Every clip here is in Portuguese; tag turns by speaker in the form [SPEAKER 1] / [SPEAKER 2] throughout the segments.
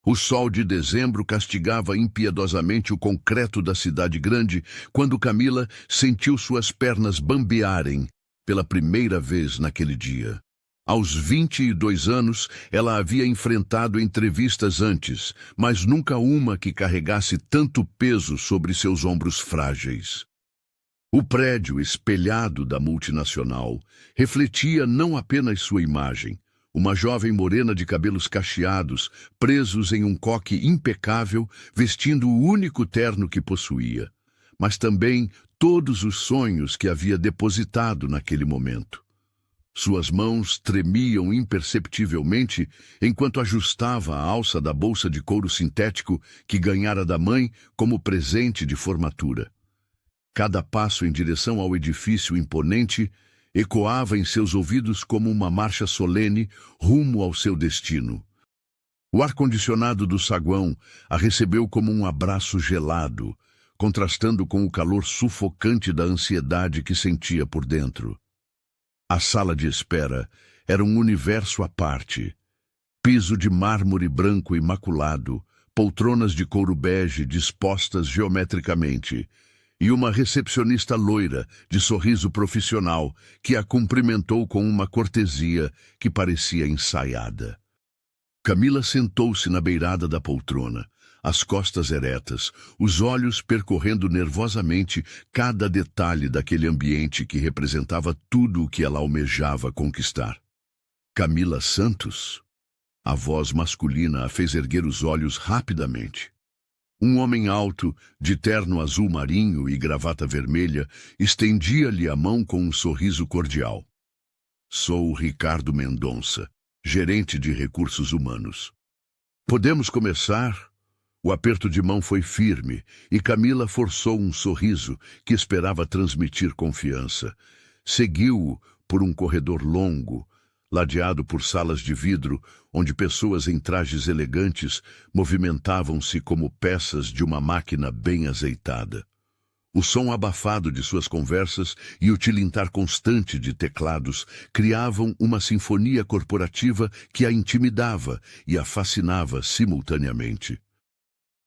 [SPEAKER 1] O sol de dezembro castigava impiedosamente o concreto da cidade grande quando Camila sentiu suas pernas bambearem pela primeira vez naquele dia. Aos 22 anos, ela havia enfrentado entrevistas antes, mas nunca uma que carregasse tanto peso sobre seus ombros frágeis. O prédio espelhado da multinacional refletia não apenas sua imagem, uma jovem morena de cabelos cacheados, presos em um coque impecável, vestindo o único terno que possuía, mas também todos os sonhos que havia depositado naquele momento. Suas mãos tremiam imperceptivelmente enquanto ajustava a alça da bolsa de couro sintético que ganhara da mãe como presente de formatura. Cada passo em direção ao edifício imponente ecoava em seus ouvidos como uma marcha solene rumo ao seu destino. O ar-condicionado do saguão a recebeu como um abraço gelado, contrastando com o calor sufocante da ansiedade que sentia por dentro. A sala de espera era um universo à parte. Piso de mármore branco imaculado, poltronas de couro bege dispostas geometricamente, e uma recepcionista loira, de sorriso profissional, que a cumprimentou com uma cortesia que parecia ensaiada. Camila sentou-se na beirada da poltrona, as costas eretas, os olhos percorrendo nervosamente cada detalhe daquele ambiente que representava tudo o que ela almejava conquistar. Camila Santos? A voz masculina a fez erguer os olhos rapidamente. Um homem alto, de terno azul marinho e gravata vermelha, estendia-lhe a mão com um sorriso cordial. Sou Ricardo Mendonça, gerente de recursos humanos. Podemos começar? O aperto de mão foi firme e Camila forçou um sorriso que esperava transmitir confiança. Seguiu-o por um corredor longo, ladeado por salas de vidro, onde pessoas em trajes elegantes movimentavam-se como peças de uma máquina bem azeitada. O som abafado de suas conversas e o tilintar constante de teclados criavam uma sinfonia corporativa que a intimidava e a fascinava simultaneamente.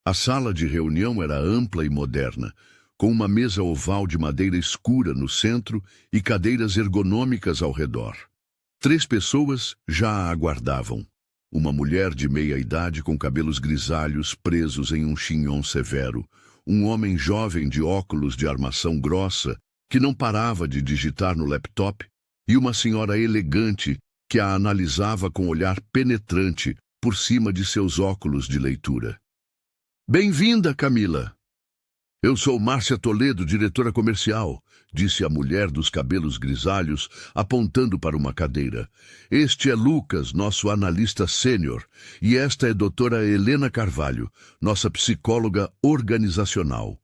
[SPEAKER 1] A sala de reunião era ampla e moderna, com uma mesa oval de madeira escura no centro e cadeiras ergonômicas ao redor. 3 pessoas já a aguardavam. Uma mulher de meia-idade com cabelos grisalhos presos em um chignon severo, um homem jovem de óculos de armação grossa que não parava de digitar no laptop e uma senhora elegante que a analisava com olhar penetrante por cima de seus óculos de leitura. Bem-vinda, Camila. Eu sou Márcia Toledo, diretora comercial, disse a mulher dos cabelos grisalhos, apontando para uma cadeira. Este é Lucas, nosso analista sênior, e esta é doutora Helena Carvalho, nossa psicóloga organizacional.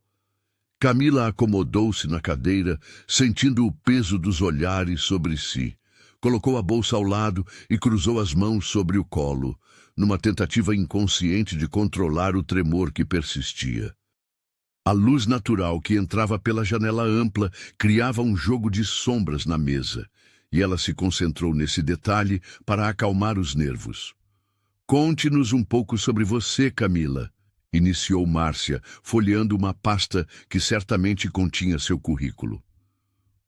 [SPEAKER 1] Camila acomodou-se na cadeira, sentindo o peso dos olhares sobre si. Colocou a bolsa ao lado e cruzou as mãos sobre o colo, numa tentativa inconsciente de controlar o tremor que persistia. A luz natural que entrava pela janela ampla criava um jogo de sombras na mesa, e ela se concentrou nesse detalhe para acalmar os nervos. Conte-nos um pouco sobre você, Camila, iniciou Márcia, folheando uma pasta que certamente continha seu currículo.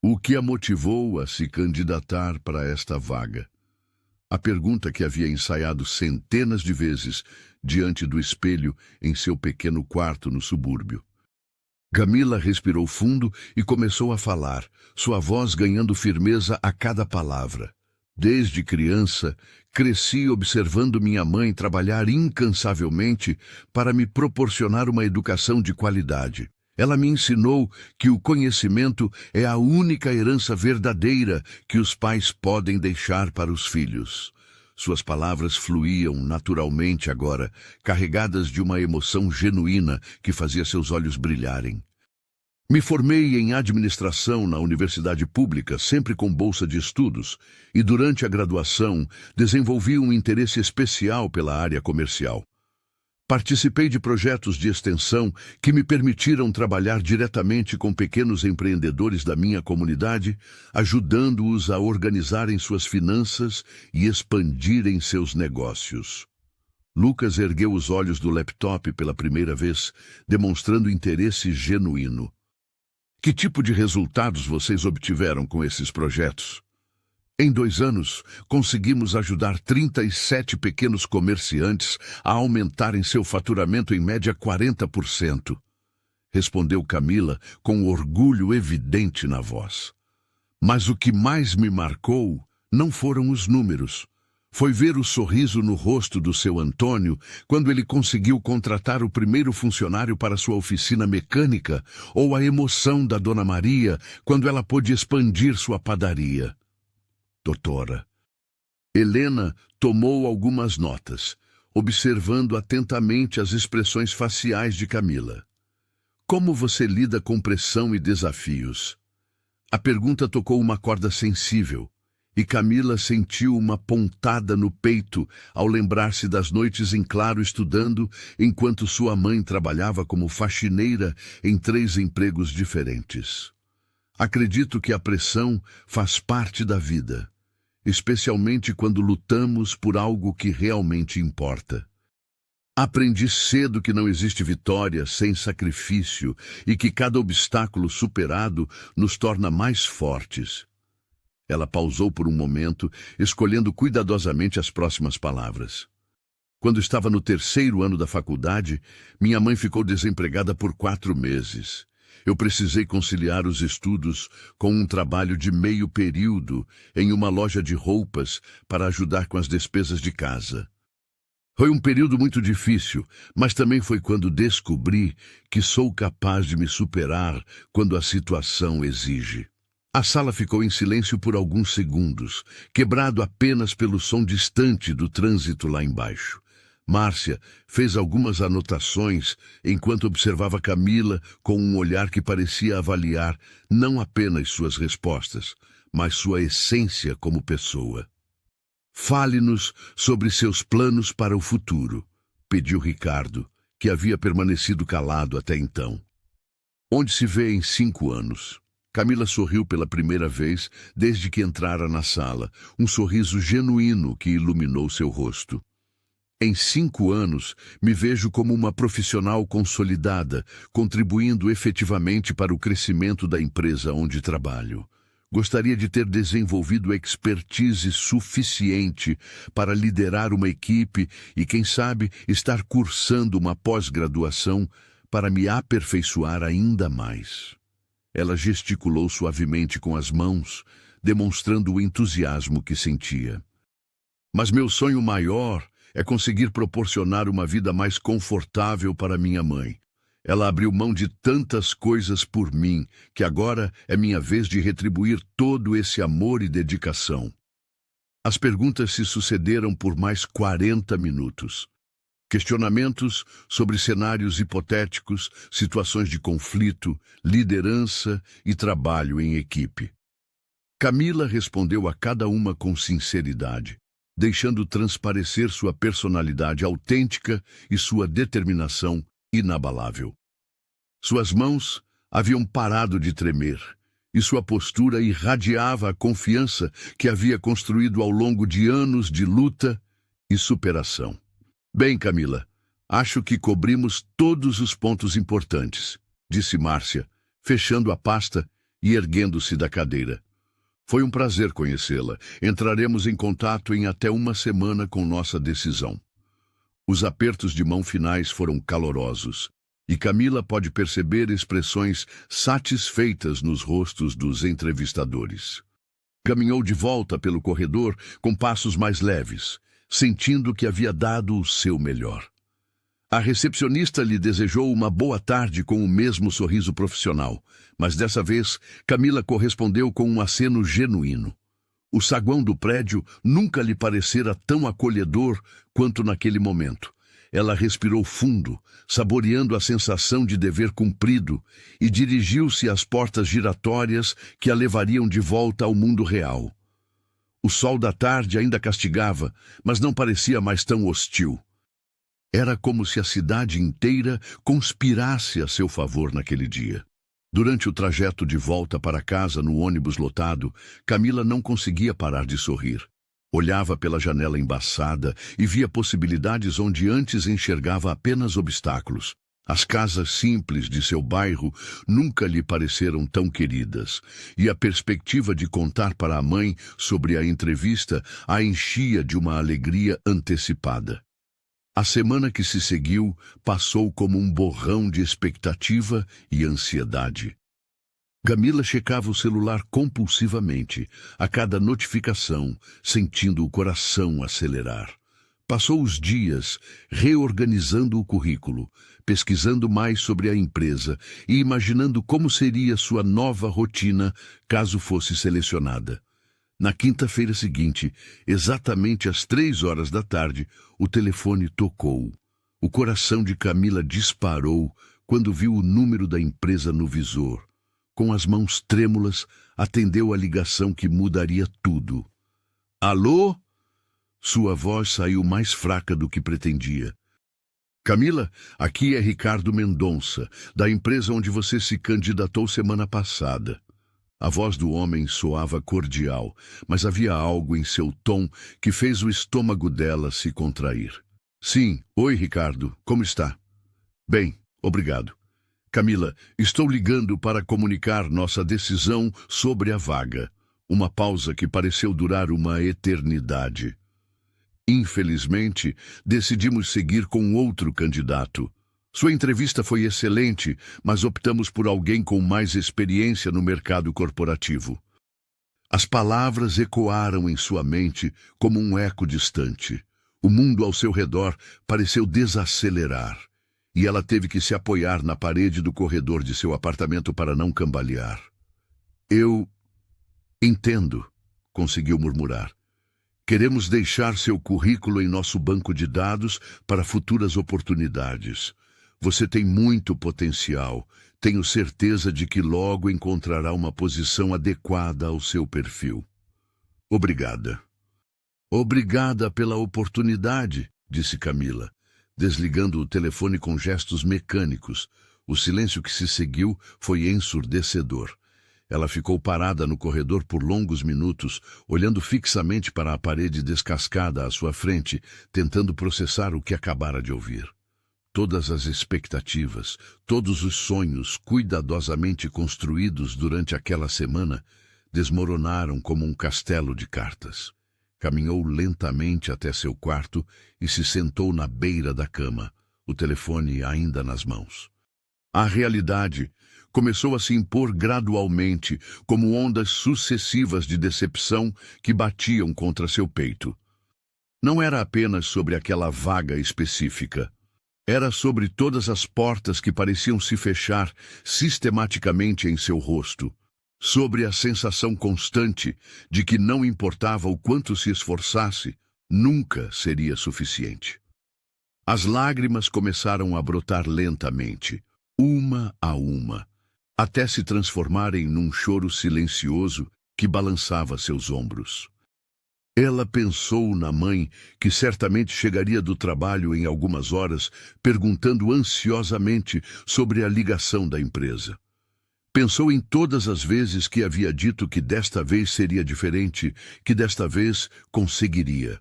[SPEAKER 1] O que a motivou a se candidatar para esta vaga? A pergunta que havia ensaiado centenas de vezes diante do espelho em seu pequeno quarto no subúrbio. Camila respirou fundo e começou a falar, sua voz ganhando firmeza a cada palavra. Desde criança, cresci observando minha mãe trabalhar incansavelmente para me proporcionar uma educação de qualidade. Ela me ensinou que o conhecimento é a única herança verdadeira que os pais podem deixar para os filhos. Suas palavras fluíam naturalmente agora, carregadas de uma emoção genuína que fazia seus olhos brilharem. Me formei em administração na universidade pública, sempre com bolsa de estudos, e durante a graduação desenvolvi um interesse especial pela área comercial. Participei de projetos de extensão que me permitiram trabalhar diretamente com pequenos empreendedores da minha comunidade, ajudando-os a organizarem suas finanças e expandirem seus negócios. Lucas ergueu os olhos do laptop pela primeira vez, demonstrando interesse genuíno. Que tipo de resultados vocês obtiveram com esses projetos? Em 2 anos, conseguimos ajudar 37 pequenos comerciantes a aumentarem seu faturamento em média 40%. Respondeu Camila com orgulho evidente na voz. Mas o que mais me marcou não foram os números. Foi ver o sorriso no rosto do seu Antônio quando ele conseguiu contratar o primeiro funcionário para sua oficina mecânica, ou a emoção da Dona Maria quando ela pôde expandir sua padaria. Doutora. Helena tomou algumas notas, observando atentamente as expressões faciais de Camila. Como você lida com pressão e desafios? A pergunta tocou uma corda sensível, e Camila sentiu uma pontada no peito ao lembrar-se das noites em claro estudando, enquanto sua mãe trabalhava como faxineira em 3 empregos diferentes. Acredito que a pressão faz parte da vida, especialmente quando lutamos por algo que realmente importa. Aprendi cedo que não existe vitória sem sacrifício e que cada obstáculo superado nos torna mais fortes. Ela pausou por um momento, escolhendo cuidadosamente as próximas palavras. Quando estava no 3º ano da faculdade, minha mãe ficou desempregada por 4 meses. Eu precisei conciliar os estudos com um trabalho de meio período em uma loja de roupas para ajudar com as despesas de casa. Foi um período muito difícil, mas também foi quando descobri que sou capaz de me superar quando a situação exige. A sala ficou em silêncio por alguns segundos, quebrado apenas pelo som distante do trânsito lá embaixo. Márcia fez algumas anotações enquanto observava Camila com um olhar que parecia avaliar não apenas suas respostas, mas sua essência como pessoa. Fale-nos sobre seus planos para o futuro, pediu Ricardo, que havia permanecido calado até então. Onde se vê em 5 anos? Camila sorriu pela primeira vez desde que entrara na sala, um sorriso genuíno que iluminou seu rosto. Em 5 anos, me vejo como uma profissional consolidada, contribuindo efetivamente para o crescimento da empresa onde trabalho. Gostaria de ter desenvolvido expertise suficiente para liderar uma equipe e, quem sabe, estar cursando uma pós-graduação para me aperfeiçoar ainda mais. Ela gesticulou suavemente com as mãos, demonstrando o entusiasmo que sentia. Mas meu sonho maior é conseguir proporcionar uma vida mais confortável para minha mãe. Ela abriu mão de tantas coisas por mim, que agora é minha vez de retribuir todo esse amor e dedicação. As perguntas se sucederam por mais 40 minutos. Questionamentos sobre cenários hipotéticos, situações de conflito, liderança e trabalho em equipe. Camila respondeu a cada uma com sinceridade, deixando transparecer sua personalidade autêntica e sua determinação inabalável. Suas mãos haviam parado de tremer, e sua postura irradiava a confiança que havia construído ao longo de anos de luta e superação. Bem, Camila, acho que cobrimos todos os pontos importantes, disse Márcia, fechando a pasta e erguendo-se da cadeira. Foi um prazer conhecê-la. Entraremos em contato em até 1 semana com nossa decisão. Os apertos de mão finais foram calorosos, e Camila pode perceber expressões satisfeitas nos rostos dos entrevistadores. Caminhou de volta pelo corredor com passos mais leves, sentindo que havia dado o seu melhor. A recepcionista lhe desejou uma boa tarde com o mesmo sorriso profissional, mas dessa vez Camila correspondeu com um aceno genuíno. O saguão do prédio nunca lhe parecera tão acolhedor quanto naquele momento. Ela respirou fundo, saboreando a sensação de dever cumprido, e dirigiu-se às portas giratórias que a levariam de volta ao mundo real. O sol da tarde ainda castigava, mas não parecia mais tão hostil. Era como se a cidade inteira conspirasse a seu favor naquele dia. Durante o trajeto de volta para casa no ônibus lotado, Camila não conseguia parar de sorrir. Olhava pela janela embaçada e via possibilidades onde antes enxergava apenas obstáculos. As casas simples de seu bairro nunca lhe pareceram tão queridas, e a perspectiva de contar para a mãe sobre a entrevista a enchia de uma alegria antecipada. A semana que se seguiu passou como um borrão de expectativa e ansiedade. Camila checava o celular compulsivamente, a cada notificação, sentindo o coração acelerar. Passou os dias reorganizando o currículo, pesquisando mais sobre a empresa e imaginando como seria sua nova rotina caso fosse selecionada. Na quinta-feira seguinte, exatamente às 3 horas da tarde, o telefone tocou. O coração de Camila disparou quando viu o número da empresa no visor. Com as mãos trêmulas, atendeu a ligação que mudaria tudo. Alô? Sua voz saiu mais fraca do que pretendia. Camila, aqui é Ricardo Mendonça, da empresa onde você se candidatou semana passada. A voz do homem soava cordial, mas havia algo em seu tom que fez o estômago dela se contrair. Sim, oi Ricardo, como está? Bem, obrigado. Camila, estou ligando para comunicar nossa decisão sobre a vaga. Uma pausa que pareceu durar uma eternidade. Infelizmente, decidimos seguir com outro candidato. Sua entrevista foi excelente, mas optamos por alguém com mais experiência no mercado corporativo. As palavras ecoaram em sua mente como um eco distante. O mundo ao seu redor pareceu desacelerar, e ela teve que se apoiar na parede do corredor de seu apartamento para não cambalear. Eu entendo, conseguiu murmurar. Queremos deixar seu currículo em nosso banco de dados para futuras oportunidades. Você tem muito potencial. Tenho certeza de que logo encontrará uma posição adequada ao seu perfil. Obrigada. Obrigada pela oportunidade, disse Camila, desligando o telefone com gestos mecânicos. O silêncio que se seguiu foi ensurdecedor. Ela ficou parada no corredor por longos minutos, olhando fixamente para a parede descascada à sua frente, tentando processar o que acabara de ouvir. Todas as expectativas, todos os sonhos cuidadosamente construídos durante aquela semana desmoronaram como um castelo de cartas. Caminhou lentamente até seu quarto e se sentou na beira da cama, o telefone ainda nas mãos. A realidade começou a se impor gradualmente, como ondas sucessivas de decepção que batiam contra seu peito. Não era apenas sobre aquela vaga específica. Era sobre todas as portas que pareciam se fechar sistematicamente em seu rosto, sobre a sensação constante de que não importava o quanto se esforçasse, nunca seria suficiente. As lágrimas começaram a brotar lentamente, uma a uma, até se transformarem num choro silencioso que balançava seus ombros. Ela pensou na mãe, que certamente chegaria do trabalho em algumas horas, perguntando ansiosamente sobre a ligação da empresa. Pensou em todas as vezes que havia dito que desta vez seria diferente, que desta vez conseguiria.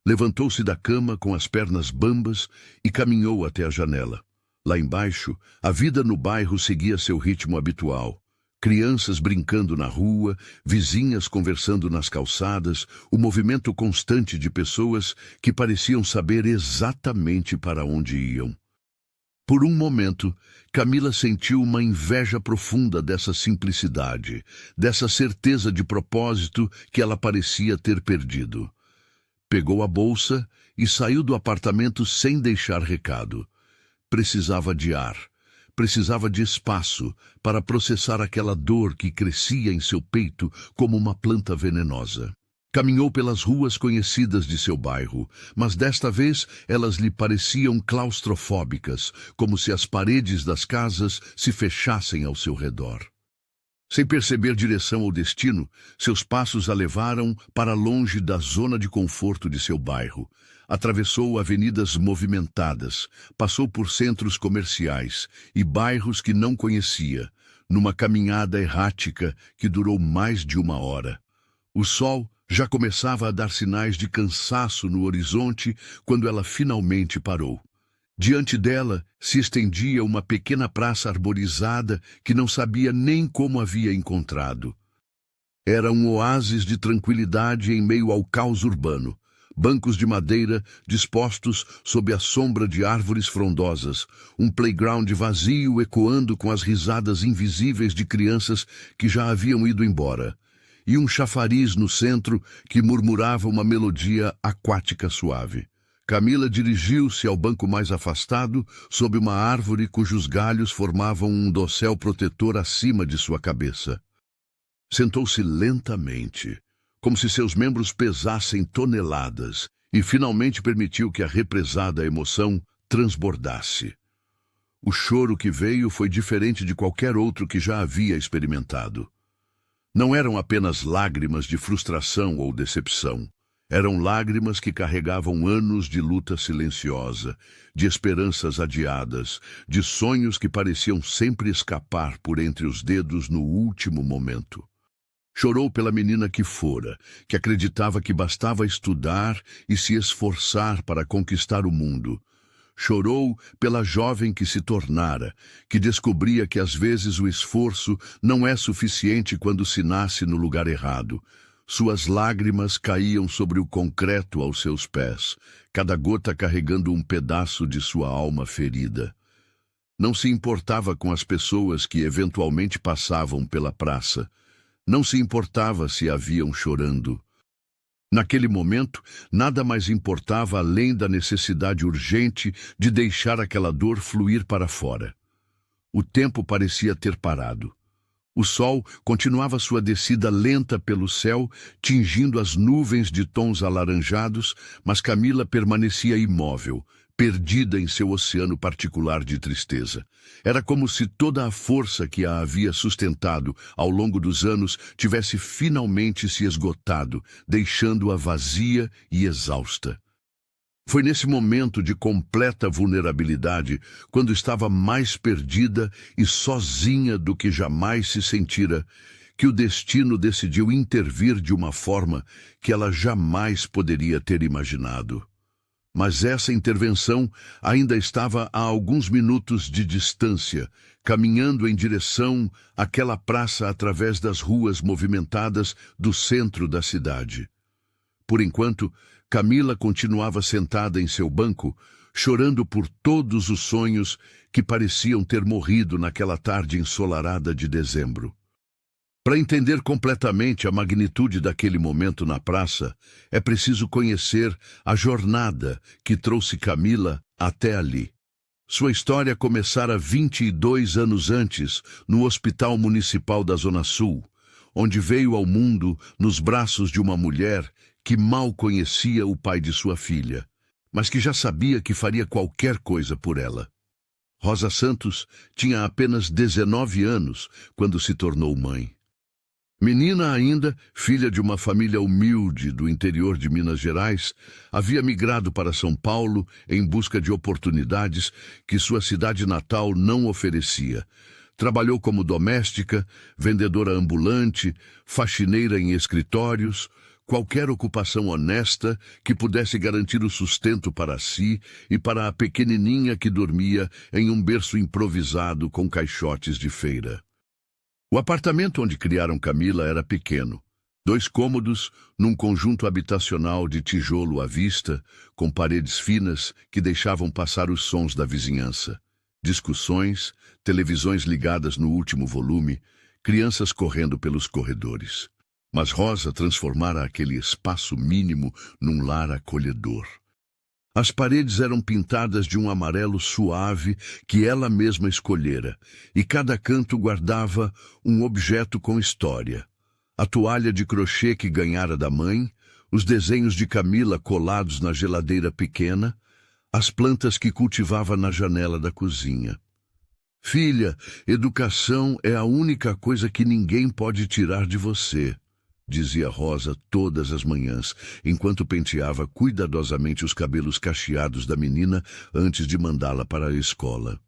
[SPEAKER 1] Levantou-se da cama com as pernas bambas e caminhou até a janela. Lá embaixo, a vida no bairro seguia seu ritmo habitual. Crianças brincando na rua, vizinhas conversando nas calçadas, o movimento constante de pessoas que pareciam saber exatamente para onde iam. Por um momento, Camila sentiu uma inveja profunda dessa simplicidade, dessa certeza de propósito que ela parecia ter perdido. Pegou a bolsa e saiu do apartamento sem deixar recado. Precisava de ar. Precisava de espaço para processar aquela dor que crescia em seu peito como uma planta venenosa. Caminhou pelas ruas conhecidas de seu bairro, mas desta vez elas lhe pareciam claustrofóbicas, como se as paredes das casas se fechassem ao seu redor. Sem perceber direção ou destino, seus passos a levaram para longe da zona de conforto de seu bairro. Atravessou avenidas movimentadas, passou por centros comerciais e bairros que não conhecia, numa caminhada errática que durou mais de uma hora. O sol Já começava a dar sinais de cansaço no horizonte quando ela finalmente parou. Diante dela se estendia uma pequena praça arborizada que não sabia nem como havia encontrado. Era um oásis de tranquilidade em meio ao caos urbano. Bancos de madeira dispostos sob a sombra de árvores frondosas, um playground vazio ecoando com as risadas invisíveis de crianças que já haviam ido embora, e um chafariz no centro que murmurava uma melodia aquática suave. Camila dirigiu-se ao banco mais afastado, sob uma árvore cujos galhos formavam um dossel protetor acima de sua cabeça. Sentou-se lentamente, como se seus membros pesassem toneladas, e finalmente permitiu que a represada emoção transbordasse. O choro que veio foi diferente de qualquer outro que já havia experimentado. Não eram apenas lágrimas de frustração ou decepção. Eram lágrimas que carregavam anos de luta silenciosa, de esperanças adiadas, de sonhos que pareciam sempre escapar por entre os dedos no último momento. Chorou pela menina que fora, que acreditava que bastava estudar e se esforçar para conquistar o mundo. Chorou pela jovem que se tornara, que descobria que às vezes o esforço não é suficiente quando se nasce no lugar errado. Suas lágrimas caíam sobre o concreto aos seus pés, cada gota carregando um pedaço de sua alma ferida. Não se importava com as pessoas que eventualmente passavam pela praça. Não se importava se haviam chorando. Naquele momento, nada mais importava além da necessidade urgente de deixar aquela dor fluir para fora. O tempo parecia ter parado. O sol continuava sua descida lenta pelo céu, tingindo as nuvens de tons alaranjados, mas Camila permanecia imóvel, perdida em seu oceano particular de tristeza. Era como se toda a força que a havia sustentado ao longo dos anos tivesse finalmente se esgotado, deixando-a vazia e exausta. Foi nesse momento de completa vulnerabilidade, quando estava mais perdida e sozinha do que jamais se sentira, que o destino decidiu intervir de uma forma que ela jamais poderia ter imaginado. Mas essa intervenção ainda estava a alguns minutos de distância, caminhando em direção àquela praça através das ruas movimentadas do centro da cidade. Por enquanto, Camila continuava sentada em seu banco, chorando por todos os sonhos que pareciam ter morrido naquela tarde ensolarada de dezembro. Para entender completamente a magnitude daquele momento na praça, é preciso conhecer a jornada que trouxe Camila até ali. Sua história começara 22 anos antes, no Hospital Municipal da Zona Sul, onde veio ao mundo nos braços de uma mulher que mal conhecia o pai de sua filha, mas que já sabia que faria qualquer coisa por ela. Rosa Santos tinha apenas 19 anos quando se tornou mãe. Menina ainda, filha de uma família humilde do interior de Minas Gerais, havia migrado para São Paulo em busca de oportunidades que sua cidade natal não oferecia. Trabalhou como doméstica, vendedora ambulante, faxineira em escritórios, qualquer ocupação honesta que pudesse garantir o sustento para si e para a pequenininha que dormia em um berço improvisado com caixotes de feira. O apartamento onde criaram Camila era pequeno. 2 cômodos num conjunto habitacional de tijolo à vista, com paredes finas que deixavam passar os sons da vizinhança. Discussões, televisões ligadas no último volume, crianças correndo pelos corredores. Mas Rosa transformara aquele espaço mínimo num lar acolhedor. As paredes eram pintadas de um amarelo suave que ela mesma escolhera, e cada canto guardava um objeto com história. A toalha de crochê que ganhara da mãe, os desenhos de Camila colados na geladeira pequena, as plantas que cultivava na janela da cozinha. Filha, educação é a única coisa que ninguém pode tirar de você, dizia Rosa todas as manhãs, enquanto penteava cuidadosamente os cabelos cacheados da menina antes de mandá-la para a escola.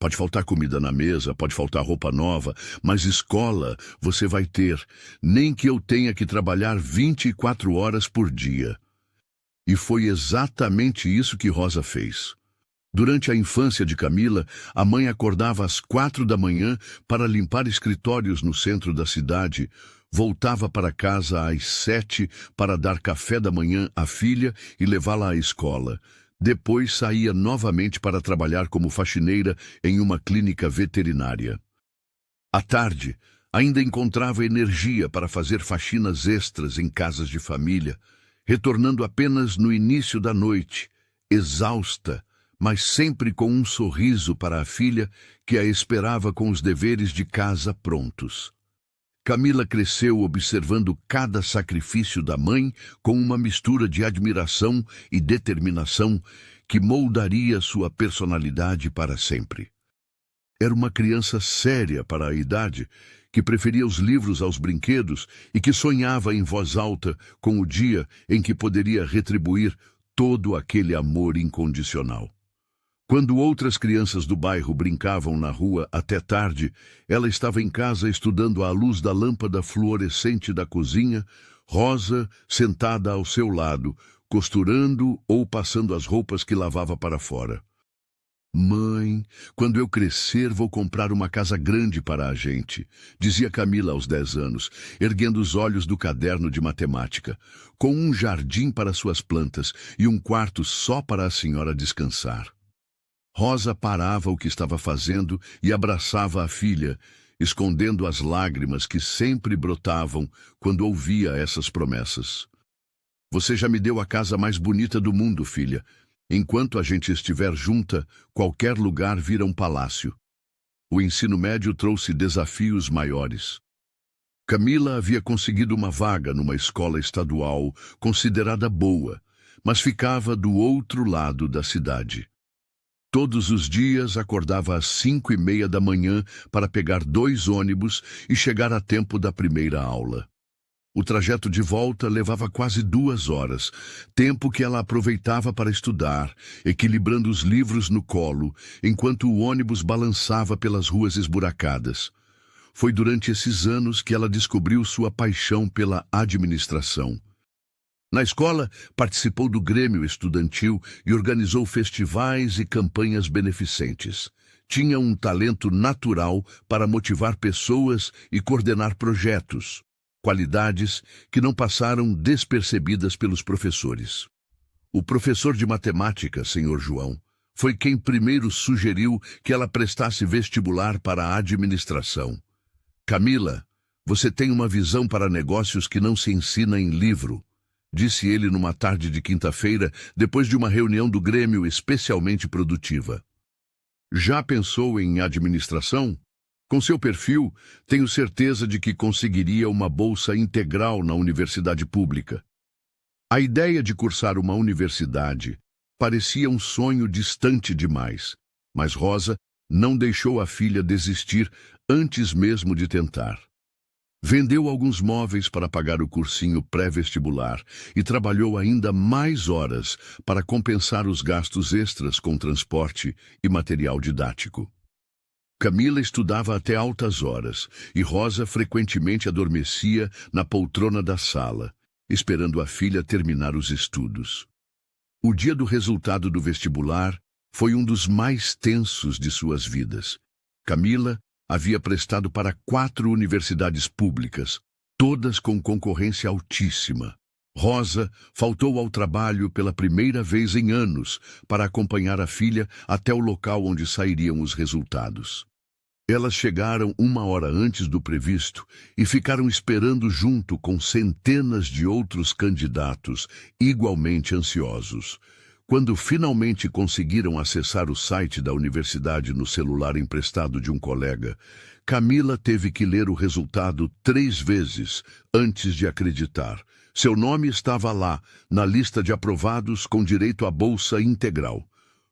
[SPEAKER 1] Pode faltar comida na mesa, pode faltar roupa nova, mas escola você vai ter, nem que eu tenha que trabalhar 24 horas por dia. E foi exatamente isso que Rosa fez. Durante a infância de Camila, a mãe acordava às 4 da manhã para limpar escritórios no centro da cidade, voltava para casa às 7 para dar café da manhã à filha e levá-la à escola. Depois saía novamente para trabalhar como faxineira em uma clínica veterinária. À tarde, ainda encontrava energia para fazer faxinas extras em casas de família, retornando apenas no início da noite, exausta, mas sempre com um sorriso para a filha que a esperava com os deveres de casa prontos. Camila cresceu observando cada sacrifício da mãe com uma mistura de admiração e determinação que moldaria sua personalidade para sempre. Era uma criança séria para a idade, que preferia os livros aos brinquedos e que sonhava em voz alta com o dia em que poderia retribuir todo aquele amor incondicional. Quando outras crianças do bairro brincavam na rua até tarde, ela estava em casa estudando à luz da lâmpada fluorescente da cozinha, Rosa sentada ao seu lado, costurando ou passando as roupas que lavava para fora. Mãe, quando eu crescer vou comprar uma casa grande para a gente, dizia Camila aos 10 anos, erguendo os olhos do caderno de matemática, com um jardim para suas plantas e um quarto só para a senhora descansar. Rosa parava o que estava fazendo e abraçava a filha, escondendo as lágrimas que sempre brotavam quando ouvia essas promessas. Você já me deu a casa mais bonita do mundo, filha. Enquanto a gente estiver junta, qualquer lugar vira um palácio. O ensino médio trouxe desafios maiores. Camila havia conseguido uma vaga numa escola estadual considerada boa, mas ficava do outro lado da cidade. Todos os dias acordava às 5:30 da manhã para pegar 2 ônibus e chegar a tempo da primeira aula. O trajeto de volta levava quase 2 horas, tempo que ela aproveitava para estudar, equilibrando os livros no colo, enquanto o ônibus balançava pelas ruas esburacadas. Foi durante esses anos que ela descobriu sua paixão pela administração. Na escola, participou do Grêmio Estudantil e organizou festivais e campanhas beneficentes. Tinha um talento natural para motivar pessoas e coordenar projetos, qualidades que não passaram despercebidas pelos professores. O professor de matemática, Sr. João, foi quem primeiro sugeriu que ela prestasse vestibular para a administração. Camila, você tem uma visão para negócios que não se ensina em livro, disse ele numa tarde de quinta-feira, depois de uma reunião do Grêmio especialmente produtiva. Já pensou em administração? Com seu perfil, tenho certeza de que conseguiria uma bolsa integral na universidade pública. A ideia de cursar uma universidade parecia um sonho distante demais, mas Rosa não deixou a filha desistir antes mesmo de tentar. Vendeu alguns móveis para pagar o cursinho pré-vestibular e trabalhou ainda mais horas para compensar os gastos extras com transporte e material didático. Camila estudava até altas horas e Rosa frequentemente adormecia na poltrona da sala, esperando a filha terminar os estudos. O dia do resultado do vestibular foi um dos mais tensos de suas vidas. Camila havia prestado para 4 universidades públicas, todas com concorrência altíssima. Rosa faltou ao trabalho pela primeira vez em anos para acompanhar a filha até o local onde sairiam os resultados. Elas chegaram 1 hora antes do previsto e ficaram esperando junto com centenas de outros candidatos igualmente ansiosos. Quando finalmente conseguiram acessar o site da universidade no celular emprestado de um colega, Camila teve que ler o resultado 3 vezes antes de acreditar. Seu nome estava lá, na lista de aprovados com direito à bolsa integral.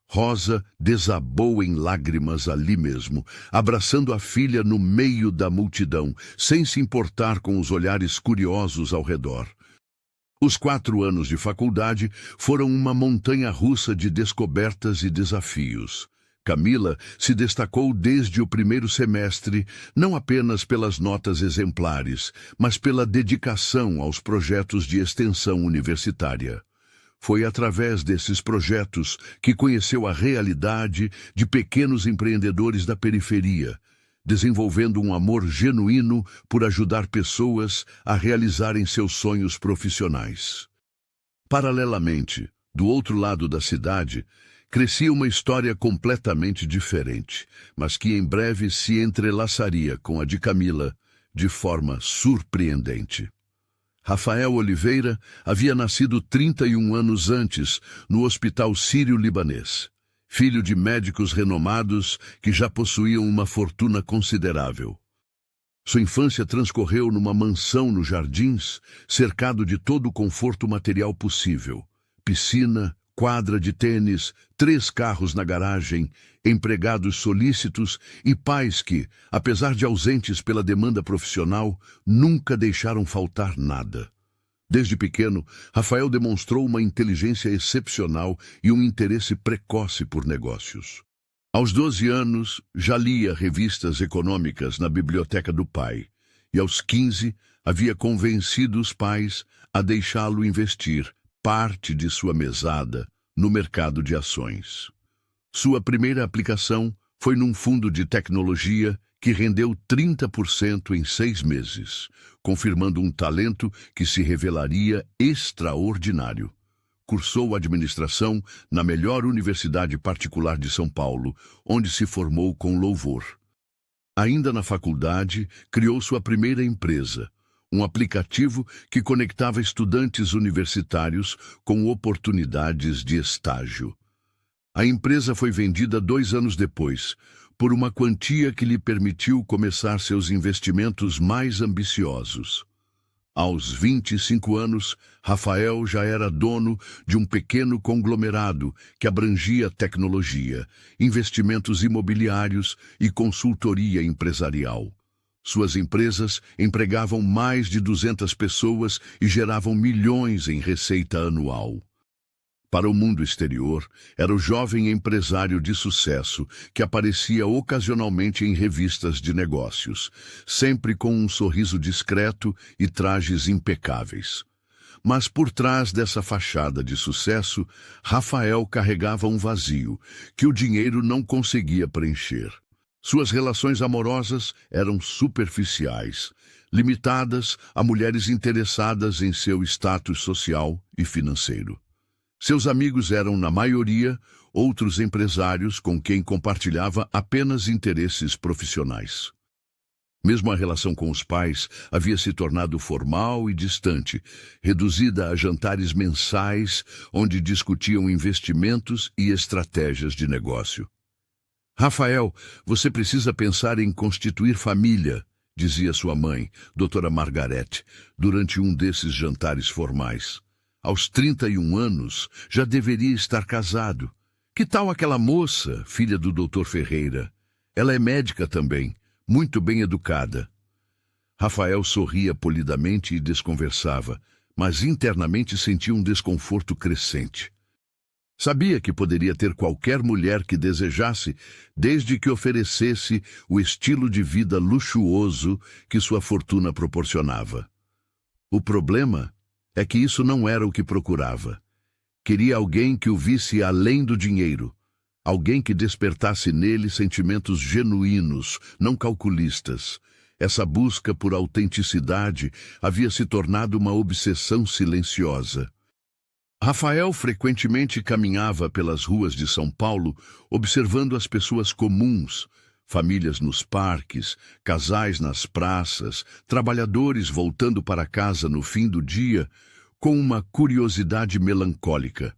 [SPEAKER 1] Rosa desabou em lágrimas ali mesmo, abraçando a filha no meio da multidão, sem se importar com os olhares curiosos ao redor. Os 4 anos de faculdade foram uma montanha-russa de descobertas e desafios. Camila se destacou desde o primeiro semestre, não apenas pelas notas exemplares, mas pela dedicação aos projetos de extensão universitária. Foi através desses projetos que conheceu a realidade de pequenos empreendedores da periferia, desenvolvendo um amor genuíno por ajudar pessoas a realizarem seus sonhos profissionais. Paralelamente, do outro lado da cidade, crescia uma história completamente diferente, mas que em breve se entrelaçaria com a de Camila de forma surpreendente. Rafael Oliveira havia nascido 31 anos antes no Hospital Sírio-Libanês, filho de médicos renomados que já possuíam uma fortuna considerável. Sua infância transcorreu numa mansão nos Jardins, cercado de todo o conforto material possível: piscina, quadra de tênis, 3 carros na garagem, empregados solícitos e pais que, apesar de ausentes pela demanda profissional, nunca deixaram faltar nada. Desde pequeno, Rafael demonstrou uma inteligência excepcional e um interesse precoce por negócios. Aos 12 anos, já lia revistas econômicas na biblioteca do pai, e aos 15 havia convencido os pais a deixá-lo investir parte de sua mesada no mercado de ações. Sua primeira aplicação foi num fundo de tecnologia que rendeu 30% em 6 meses, confirmando um talento que se revelaria extraordinário. Cursou administração na melhor universidade particular de São Paulo, onde se formou com louvor. Ainda na faculdade, criou sua primeira empresa, um aplicativo que conectava estudantes universitários com oportunidades de estágio. A empresa foi vendida 2 anos depois, por uma quantia que lhe permitiu começar seus investimentos mais ambiciosos. Aos 25 anos, Rafael já era dono de um pequeno conglomerado que abrangia tecnologia, investimentos imobiliários e consultoria empresarial. Suas empresas empregavam mais de 200 pessoas e geravam milhões em receita anual. Para o mundo exterior, era o jovem empresário de sucesso que aparecia ocasionalmente em revistas de negócios, sempre com um sorriso discreto e trajes impecáveis. Mas por trás dessa fachada de sucesso, Rafael carregava um vazio que o dinheiro não conseguia preencher. Suas relações amorosas eram superficiais, limitadas a mulheres interessadas em seu status social e financeiro. Seus amigos eram, na maioria, outros empresários com quem compartilhava apenas interesses profissionais. Mesmo a relação com os pais havia se tornado formal e distante, reduzida a jantares mensais onde discutiam investimentos e estratégias de negócio. Rafael, você precisa pensar em constituir família, dizia sua mãe, doutora Margarete, durante um desses jantares formais. Aos 31 anos, já deveria estar casado. Que tal aquela moça, filha do doutor Ferreira? Ela é médica também, muito bem educada. Rafael sorria polidamente e desconversava, mas internamente sentia um desconforto crescente. Sabia que poderia ter qualquer mulher que desejasse, desde que oferecesse o estilo de vida luxuoso que sua fortuna proporcionava. O problema é que isso não era o que procurava. Queria alguém que o visse além do dinheiro, alguém que despertasse nele sentimentos genuínos, não calculistas. Essa busca por autenticidade havia se tornado uma obsessão silenciosa. Rafael frequentemente caminhava pelas ruas de São Paulo, observando as pessoas comuns, famílias nos parques, casais nas praças, trabalhadores voltando para casa no fim do dia, com uma curiosidade melancólica.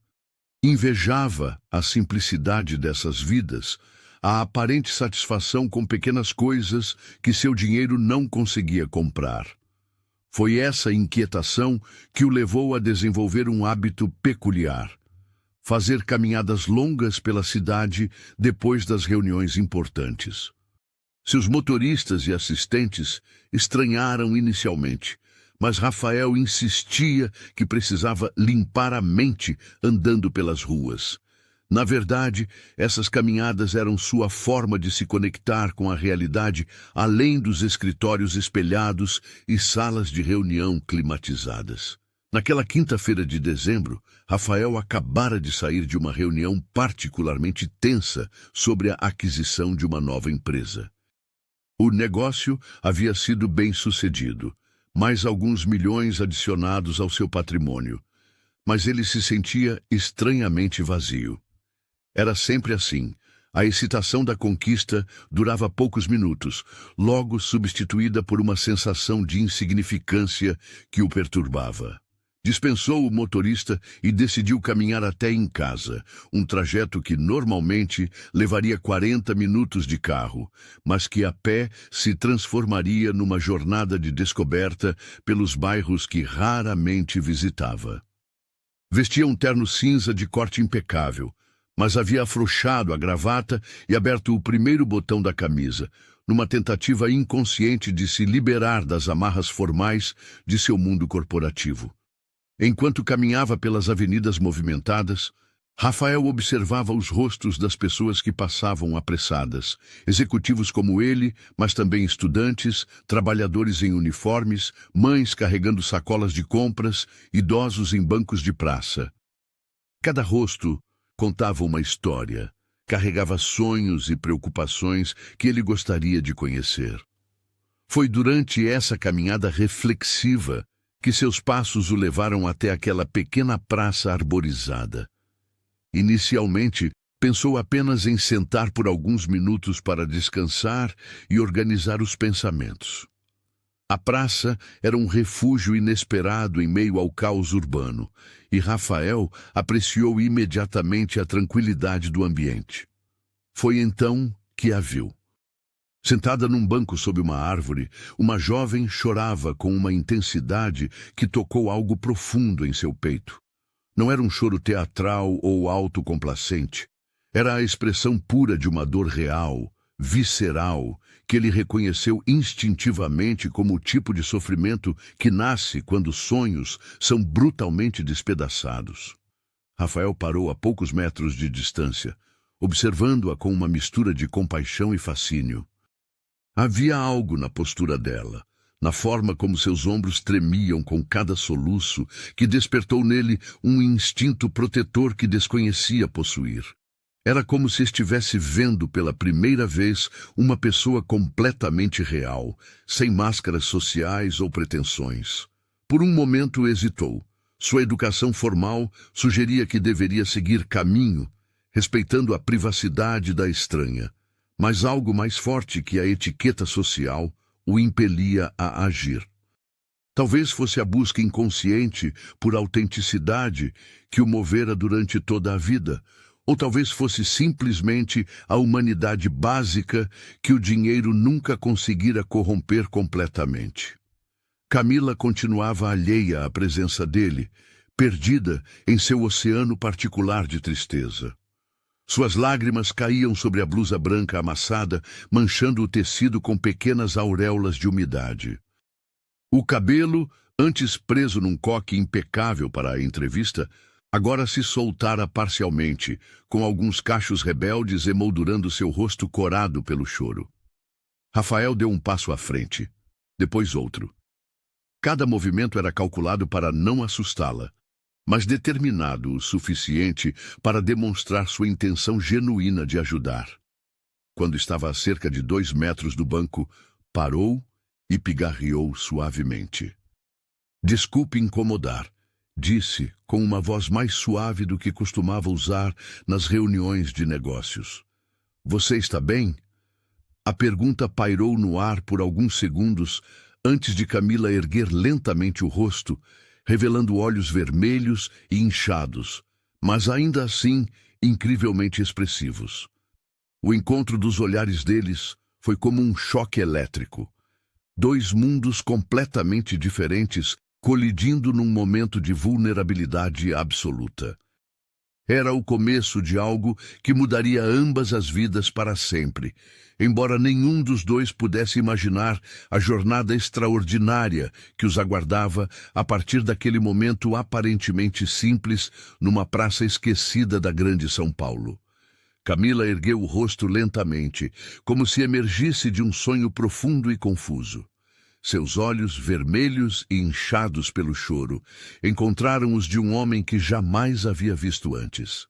[SPEAKER 1] Invejava a simplicidade dessas vidas, a aparente satisfação com pequenas coisas que seu dinheiro não conseguia comprar. Foi essa inquietação que o levou a desenvolver um hábito peculiar: fazer caminhadas longas pela cidade depois das reuniões importantes. Seus motoristas e assistentes estranharam inicialmente, mas Rafael insistia que precisava limpar a mente andando pelas ruas. Na verdade, essas caminhadas eram sua forma de se conectar com a realidade além dos escritórios espelhados e salas de reunião climatizadas. Naquela quinta-feira de dezembro, Rafael acabara de sair de uma reunião particularmente tensa sobre a aquisição de uma nova empresa. O negócio havia sido bem-sucedido, mais alguns milhões adicionados ao seu patrimônio, mas ele se sentia estranhamente vazio. Era sempre assim. A excitação da conquista durava poucos minutos, logo substituída por uma sensação de insignificância que o perturbava. Dispensou o motorista e decidiu caminhar até em casa, um trajeto que normalmente levaria 40 minutos de carro, mas que a pé se transformaria numa jornada de descoberta pelos bairros que raramente visitava. Vestia um terno cinza de corte impecável, mas havia afrouxado a gravata e aberto o primeiro botão da camisa, numa tentativa inconsciente de se liberar das amarras formais de seu mundo corporativo. Enquanto caminhava pelas avenidas movimentadas, Rafael observava os rostos das pessoas que passavam apressadas, executivos como ele, mas também estudantes, trabalhadores em uniformes, mães carregando sacolas de compras, idosos em bancos de praça. Cada rosto contava uma história, carregava sonhos e preocupações que ele gostaria de conhecer. Foi durante essa caminhada reflexiva que seus passos o levaram até aquela pequena praça arborizada. Inicialmente, pensou apenas em sentar por alguns minutos para descansar e organizar os pensamentos. A praça era um refúgio inesperado em meio ao caos urbano, e Rafael apreciou imediatamente a tranquilidade do ambiente. Foi então que a viu. Sentada num banco sob uma árvore, uma jovem chorava com uma intensidade que tocou algo profundo em seu peito. Não era um choro teatral ou autocomplacente. Era a expressão pura de uma dor real, visceral, que ele reconheceu instintivamente como o tipo de sofrimento que nasce quando sonhos são brutalmente despedaçados. Rafael parou a poucos metros de distância, observando-a com uma mistura de compaixão e fascínio. Havia algo na postura dela, na forma como seus ombros tremiam com cada soluço, que despertou nele um instinto protetor que desconhecia possuir. Era como se estivesse vendo pela primeira vez uma pessoa completamente real, sem máscaras sociais ou pretensões. Por um momento hesitou. Sua educação formal sugeria que deveria seguir caminho, respeitando a privacidade da estranha. Mas algo mais forte que a etiqueta social o impelia a agir. Talvez fosse a busca inconsciente por autenticidade que o movera durante toda a vida, ou talvez fosse simplesmente a humanidade básica que o dinheiro nunca conseguira corromper completamente. Camila continuava alheia à presença dele, perdida em seu oceano particular de tristeza. Suas lágrimas caíam sobre a blusa branca amassada, manchando o tecido com pequenas auréolas de umidade. O cabelo, antes preso num coque impecável para a entrevista, agora se soltara parcialmente, com alguns cachos rebeldes emoldurando seu rosto corado pelo choro. Rafael deu um passo à frente, depois outro. Cada movimento era calculado para não assustá-la, mas determinado o suficiente para demonstrar sua intenção genuína de ajudar. Quando estava a cerca de 2 metros do banco, parou e pigarreou suavemente. "Desculpe incomodar", disse com uma voz mais suave do que costumava usar nas reuniões de negócios. "Você está bem?" A pergunta pairou no ar por alguns segundos antes de Camila erguer lentamente o rosto, revelando olhos vermelhos e inchados, mas ainda assim incrivelmente expressivos. O encontro dos olhares deles foi como um choque elétrico. 2 mundos completamente diferentes colidindo num momento de vulnerabilidade absoluta. Era o começo de algo que mudaria ambas as vidas para sempre, embora nenhum dos dois pudesse imaginar a jornada extraordinária que os aguardava a partir daquele momento aparentemente simples numa praça esquecida da grande São Paulo. Camila ergueu o rosto lentamente, como se emergisse de um sonho profundo e confuso. Seus olhos, vermelhos e inchados pelo choro, encontraram os de um homem que jamais havia visto antes.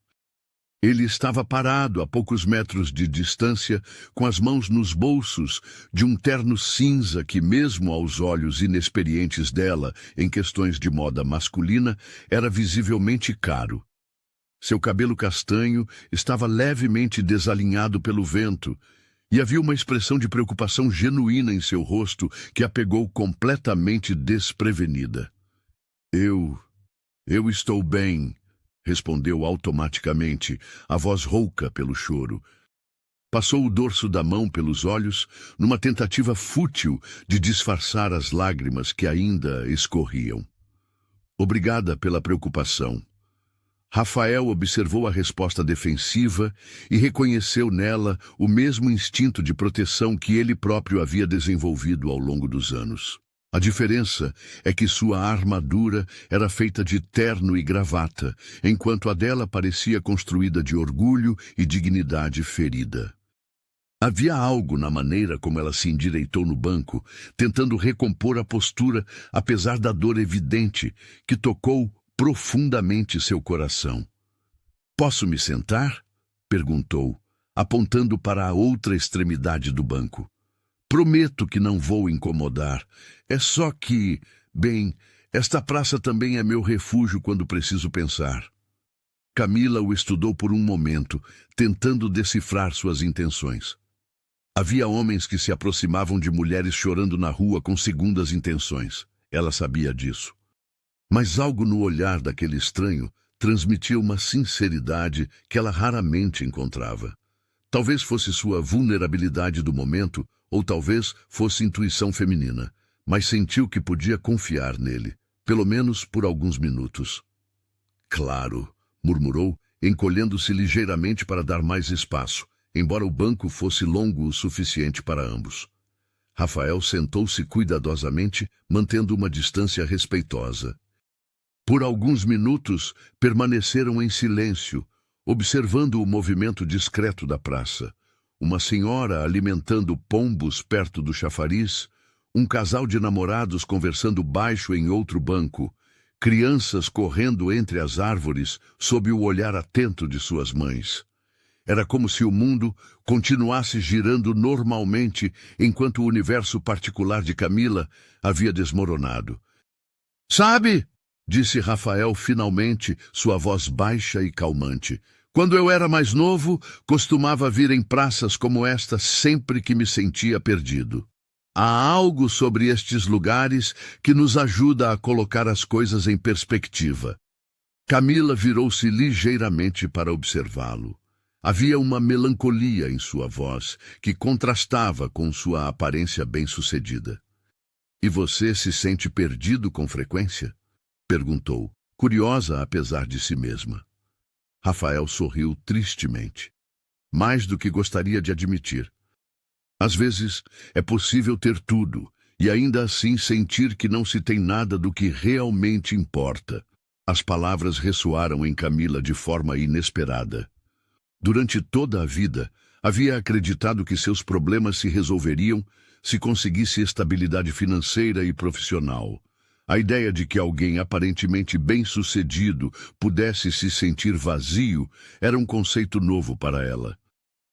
[SPEAKER 1] Ele estava parado a poucos metros de distância, com as mãos nos bolsos de um terno cinza que, mesmo aos olhos inexperientes dela em questões de moda masculina, era visivelmente caro. Seu cabelo castanho estava levemente desalinhado pelo vento, e havia uma expressão de preocupação genuína em seu rosto que a pegou completamente desprevenida. Eu estou bem, respondeu automaticamente, a voz rouca pelo choro. Passou o dorso da mão pelos olhos, numa tentativa fútil de disfarçar as lágrimas que ainda escorriam. Obrigada pela preocupação. Rafael observou a resposta defensiva e reconheceu nela o mesmo instinto de proteção que ele próprio havia desenvolvido ao longo dos anos. A diferença é que sua armadura era feita de terno e gravata, enquanto a dela parecia construída de orgulho e dignidade ferida. Havia algo na maneira como ela se endireitou no banco, tentando recompor a postura, apesar da dor evidente, que tocou profundamente seu coração. "Posso me sentar?" perguntou, apontando para a outra extremidade do banco. "Prometo que não vou incomodar. É só que, bem, esta praça também é meu refúgio quando preciso pensar." Camila o estudou por um momento, tentando decifrar suas intenções. Havia homens que se aproximavam de mulheres chorando na rua com segundas intenções. Ela sabia disso. Mas algo no olhar daquele estranho transmitia uma sinceridade que ela raramente encontrava. Talvez fosse sua vulnerabilidade do momento, ou talvez fosse intuição feminina, mas sentiu que podia confiar nele, pelo menos por alguns minutos. "Claro", murmurou, encolhendo-se ligeiramente para dar mais espaço, embora o banco fosse longo o suficiente para ambos. Rafael sentou-se cuidadosamente, mantendo uma distância respeitosa. Por alguns minutos, permaneceram em silêncio, observando o movimento discreto da praça. Uma senhora alimentando pombos perto do chafariz, um casal de namorados conversando baixo em outro banco, crianças correndo entre as árvores sob o olhar atento de suas mães. Era como se o mundo continuasse girando normalmente enquanto o universo particular de Camila havia desmoronado. "Sabe", disse Rafael finalmente, sua voz baixa e calmante, "quando eu era mais novo, costumava vir em praças como esta sempre que me sentia perdido. Há algo sobre estes lugares que nos ajuda a colocar as coisas em perspectiva." Camila virou-se ligeiramente para observá-lo. Havia uma melancolia em sua voz que contrastava com sua aparência bem-sucedida. "E você se sente perdido com frequência?" perguntou, curiosa apesar de si mesma. Rafael sorriu tristemente. Mais do que gostaria de admitir. Às vezes, é possível ter tudo e ainda assim sentir que não se tem nada do que realmente importa. As palavras ressoaram em Camila de forma inesperada. Durante toda a vida, havia acreditado que seus problemas se resolveriam se conseguisse estabilidade financeira e profissional. A ideia de que alguém aparentemente bem-sucedido pudesse se sentir vazio era um conceito novo para ela.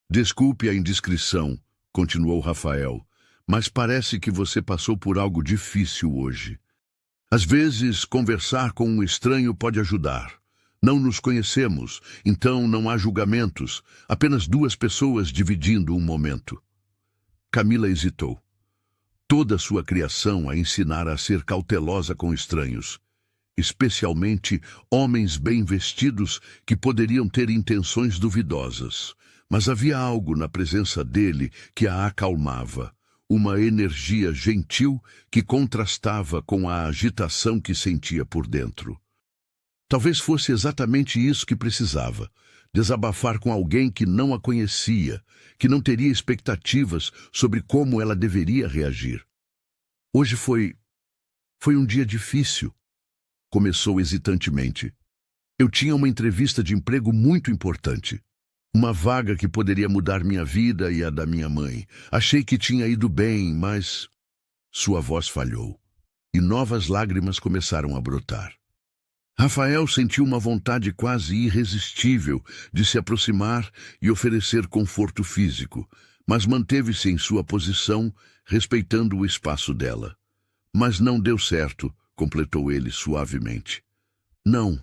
[SPEAKER 1] "Desculpe a indiscrição", continuou Rafael, "mas parece que você passou por algo difícil hoje. Às vezes, conversar com um estranho pode ajudar. Não nos conhecemos, então não há julgamentos, apenas duas pessoas dividindo um momento." Camila hesitou. Toda sua criação a ensinara a ser cautelosa com estranhos, especialmente homens bem vestidos que poderiam ter intenções duvidosas. Mas havia algo na presença dele que a acalmava, uma energia gentil que contrastava com a agitação que sentia por dentro. Talvez fosse exatamente isso que precisava, desabafar com alguém que não a conhecia, que não teria expectativas sobre como ela deveria reagir. Hoje foi um dia difícil, começou hesitantemente. Eu tinha uma entrevista de emprego muito importante. Uma vaga que poderia mudar minha vida e a da minha mãe. Achei que tinha ido bem, mas sua voz falhou e novas lágrimas começaram a brotar. Rafael sentiu uma vontade quase irresistível de se aproximar e oferecer conforto físico, mas manteve-se em sua posição, respeitando o espaço dela. Mas não deu certo, completou ele suavemente. Não,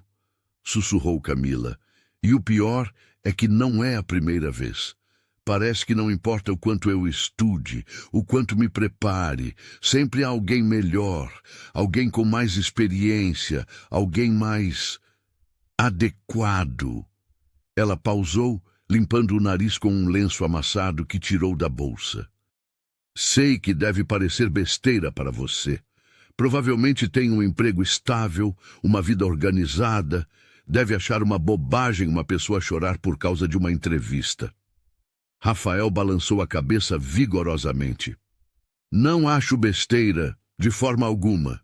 [SPEAKER 1] sussurrou Camila, e o pior é que não é a primeira vez. Parece que não importa o quanto eu estude, o quanto me prepare, sempre há alguém melhor, alguém com mais experiência, alguém mais adequado. Ela pausou, limpando o nariz com um lenço amassado que tirou da bolsa. Sei que deve parecer besteira para você. Provavelmente tem um emprego estável, uma vida organizada. Deve achar uma bobagem uma pessoa chorar por causa de uma entrevista. Rafael balançou a cabeça vigorosamente. Não acho besteira, de forma alguma.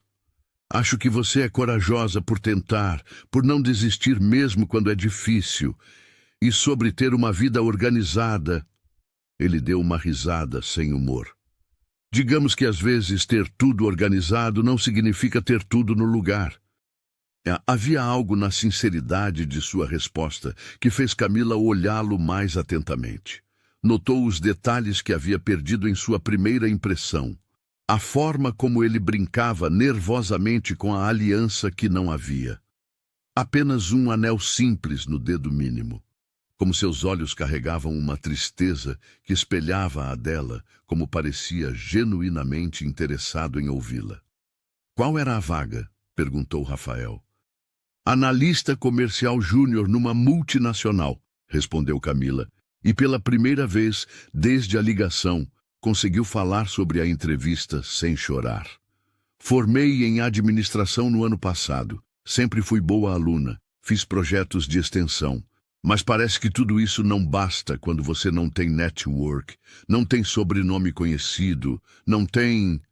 [SPEAKER 1] Acho que você é corajosa por tentar, por não desistir mesmo quando é difícil. E sobre ter uma vida organizada. Ele deu uma risada sem humor. Digamos que às vezes ter tudo organizado não significa ter tudo no lugar. Havia algo na sinceridade de sua resposta que fez Camila olhá-lo mais atentamente. Notou os detalhes que havia perdido em sua primeira impressão. A forma como ele brincava nervosamente com a aliança que não havia. Apenas um anel simples no dedo mínimo. Como seus olhos carregavam uma tristeza que espelhava a dela, como parecia genuinamente interessado em ouvi-la. Qual era a vaga? Perguntou Rafael. Analista comercial júnior numa multinacional, respondeu Camila, e pela primeira vez, desde a ligação, conseguiu falar sobre a entrevista sem chorar. Formei em administração no ano passado, sempre fui boa aluna, fiz projetos de extensão, mas parece que tudo isso não basta quando você não tem network, não tem sobrenome conhecido, não tem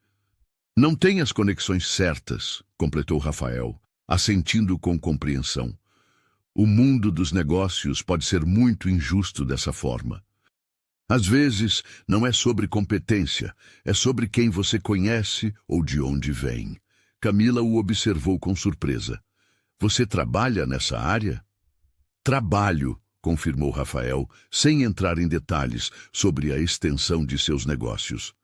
[SPEAKER 1] as conexões certas, completou Rafael, assentindo com compreensão. O mundo dos negócios pode ser muito injusto dessa forma. Às vezes, não é sobre competência, é sobre quem você conhece ou de onde vem. Camila o observou com surpresa. Você trabalha nessa área? Trabalho, confirmou Rafael, sem entrar em detalhes sobre a extensão de seus negócios.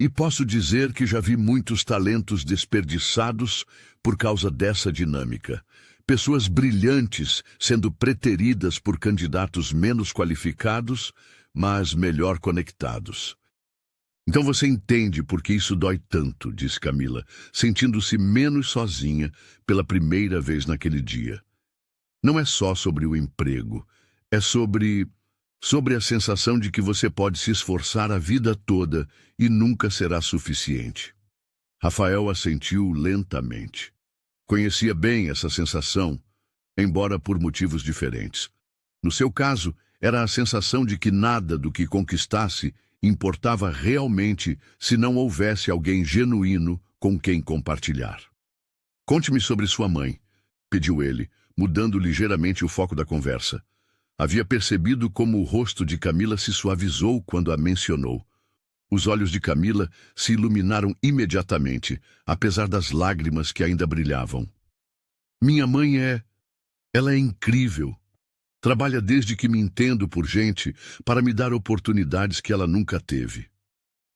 [SPEAKER 1] E posso dizer que já vi muitos talentos desperdiçados por causa dessa dinâmica. Pessoas brilhantes sendo preteridas por candidatos menos qualificados, mas melhor conectados. Então você entende por que isso dói tanto, disse Camila, sentindo-se menos sozinha pela primeira vez naquele dia. Não é só sobre o emprego, é sobre a sensação de que você pode se esforçar a vida toda e nunca será suficiente. Rafael assentiu lentamente. Conhecia bem essa sensação, embora por motivos diferentes. No seu caso, era a sensação de que nada do que conquistasse importava realmente se não houvesse alguém genuíno com quem compartilhar. Conte-me sobre sua mãe, pediu ele, mudando ligeiramente o foco da conversa. Havia percebido como o rosto de Camila se suavizou quando a mencionou. Os olhos de Camila se iluminaram imediatamente, apesar das lágrimas que ainda brilhavam. Minha mãe ela é incrível. Trabalha desde que me entendo por gente para me dar oportunidades que ela nunca teve.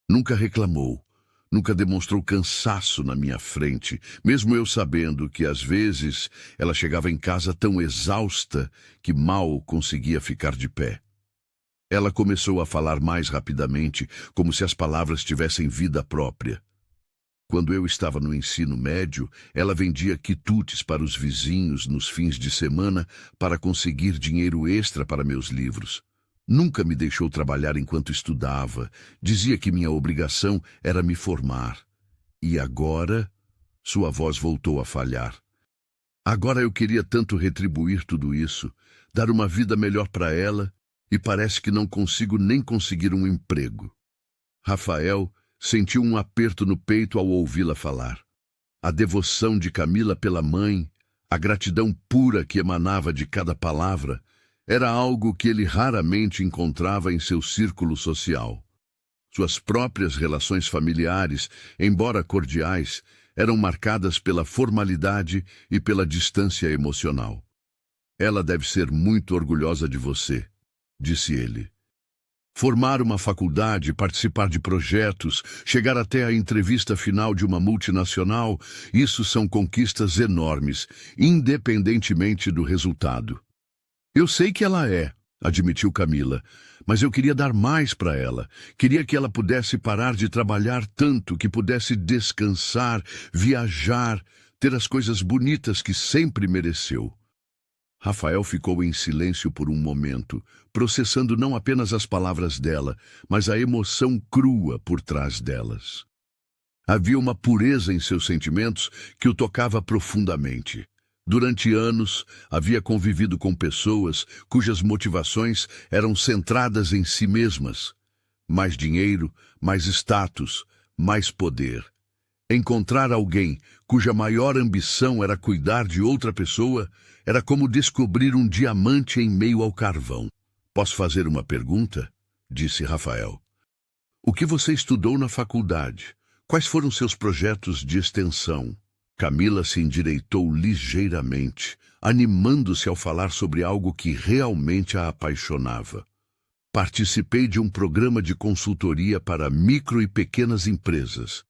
[SPEAKER 1] Nunca reclamou, nunca demonstrou cansaço na minha frente, mesmo eu sabendo que às vezes ela chegava em casa tão exausta que mal conseguia ficar de pé. Ela começou a falar mais rapidamente, como se as palavras tivessem vida própria. Quando eu estava no ensino médio, ela vendia quitutes para os vizinhos nos fins de semana para conseguir dinheiro extra para meus livros. Nunca me deixou trabalhar enquanto estudava. Dizia que minha obrigação era me formar. E agora, sua voz voltou a falhar. Agora eu queria tanto retribuir tudo isso, dar uma vida melhor para ela, e parece que não consigo nem conseguir um emprego. Rafael sentiu um aperto no peito ao ouvi-la falar. A devoção de Camila pela mãe, a gratidão pura que emanava de cada palavra, era algo que ele raramente encontrava em seu círculo social. Suas próprias relações familiares, embora cordiais, eram marcadas pela formalidade e pela distância emocional. Ela deve ser muito orgulhosa de você, disse ele. Formar uma faculdade, participar de projetos, chegar até a entrevista final de uma multinacional, isso são conquistas enormes, independentemente do resultado. Eu sei que ela é, admitiu Camila, mas eu queria dar mais para ela. Queria que ela pudesse parar de trabalhar tanto, que pudesse descansar, viajar, ter as coisas bonitas que sempre mereceu. Rafael ficou em silêncio por um momento, processando não apenas as palavras dela, mas a emoção crua por trás delas. Havia uma pureza em seus sentimentos que o tocava profundamente. Durante anos, havia convivido com pessoas cujas motivações eram centradas em si mesmas. Mais dinheiro, mais status, mais poder. Encontrar alguém cuja maior ambição era cuidar de outra pessoa era como descobrir um diamante em meio ao carvão. Posso fazer uma pergunta? Disse Rafael. O que você estudou na faculdade? Quais foram seus projetos de extensão? Camila se endireitou ligeiramente, animando-se ao falar sobre algo que realmente a apaixonava. Participei de um programa de consultoria para micro e pequenas empresas.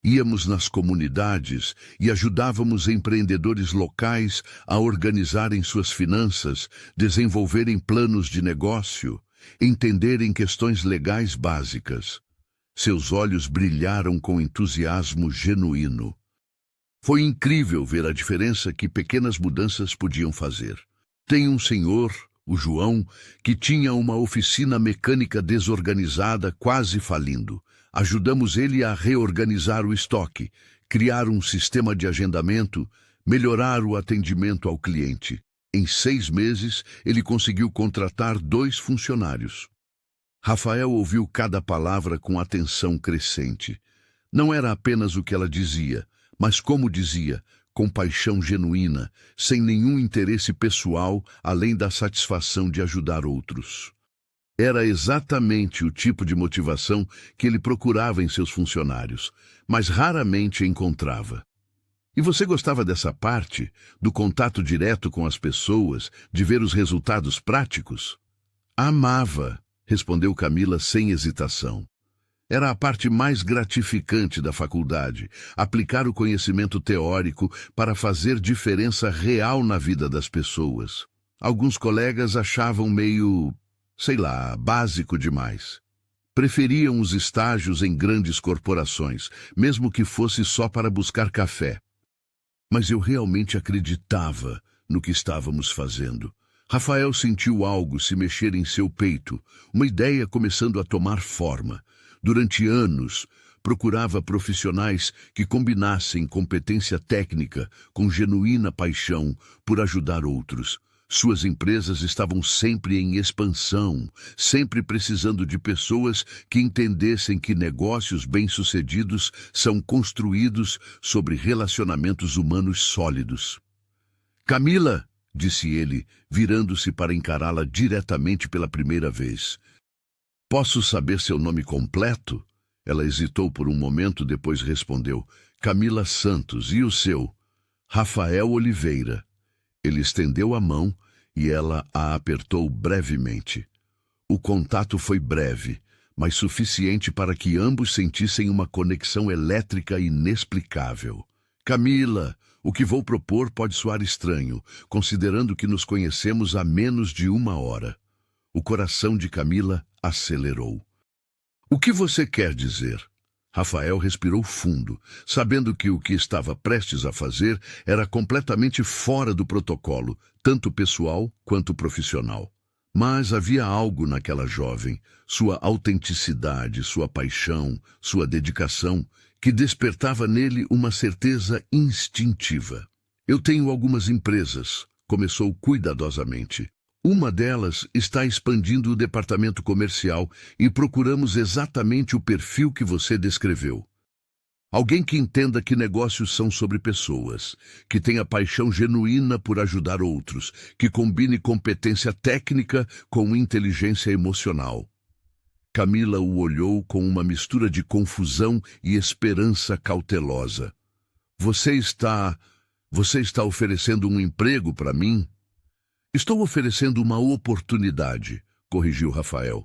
[SPEAKER 1] Íamos nas comunidades e ajudávamos empreendedores locais a organizarem suas finanças, desenvolverem planos de negócio, entenderem questões legais básicas. Seus olhos brilharam com entusiasmo genuíno. Foi incrível ver a diferença que pequenas mudanças podiam fazer. Tem um senhor, o João, que tinha uma oficina mecânica desorganizada, quase falindo. Ajudamos ele a reorganizar o estoque, criar um sistema de agendamento, melhorar o atendimento ao cliente. Em 6 meses, ele conseguiu contratar 2 funcionários. Rafael ouviu cada palavra com atenção crescente. Não era apenas o que ela dizia, mas como dizia, com paixão genuína, sem nenhum interesse pessoal, além da satisfação de ajudar outros. Era exatamente o tipo de motivação que ele procurava em seus funcionários, mas raramente encontrava. E você gostava dessa parte, do contato direto com as pessoas, de ver os resultados práticos? Amava, respondeu Camila sem hesitação. Era a parte mais gratificante da faculdade, aplicar o conhecimento teórico para fazer diferença real na vida das pessoas. Alguns colegas achavam meio, básico demais. Preferiam os estágios em grandes corporações, mesmo que fosse só para buscar café. Mas eu realmente acreditava no que estávamos fazendo. Rafael sentiu algo se mexer em seu peito, uma ideia começando a tomar forma. Durante anos, procurava profissionais que combinassem competência técnica com genuína paixão por ajudar outros. Suas empresas estavam sempre em expansão, sempre precisando de pessoas que entendessem que negócios bem-sucedidos são construídos sobre relacionamentos humanos sólidos. Camila, disse ele, virando-se para encará-la diretamente pela primeira vez. Posso saber seu nome completo? Ela hesitou por um momento, depois respondeu. Camila Santos. E o seu? Rafael Oliveira. Ele estendeu a mão e ela a apertou brevemente. O contato foi breve, mas suficiente para que ambos sentissem uma conexão elétrica inexplicável. Camila, o que vou propor pode soar estranho, considerando que nos conhecemos há menos de 1 hora. O coração de Camila acelerou. O que você quer dizer? Rafael respirou fundo, sabendo que o que estava prestes a fazer era completamente fora do protocolo, tanto pessoal quanto profissional. Mas havia algo naquela jovem, sua autenticidade, sua paixão, sua dedicação, que despertava nele uma certeza instintiva. Eu tenho algumas empresas, começou cuidadosamente. Uma delas está expandindo o departamento comercial e procuramos exatamente o perfil que você descreveu. Alguém que entenda que negócios são sobre pessoas, que tenha paixão genuína por ajudar outros, que combine competência técnica com inteligência emocional. Camila o olhou com uma mistura de confusão e esperança cautelosa. Você está oferecendo um emprego para mim? Estou oferecendo uma oportunidade, corrigiu Rafael.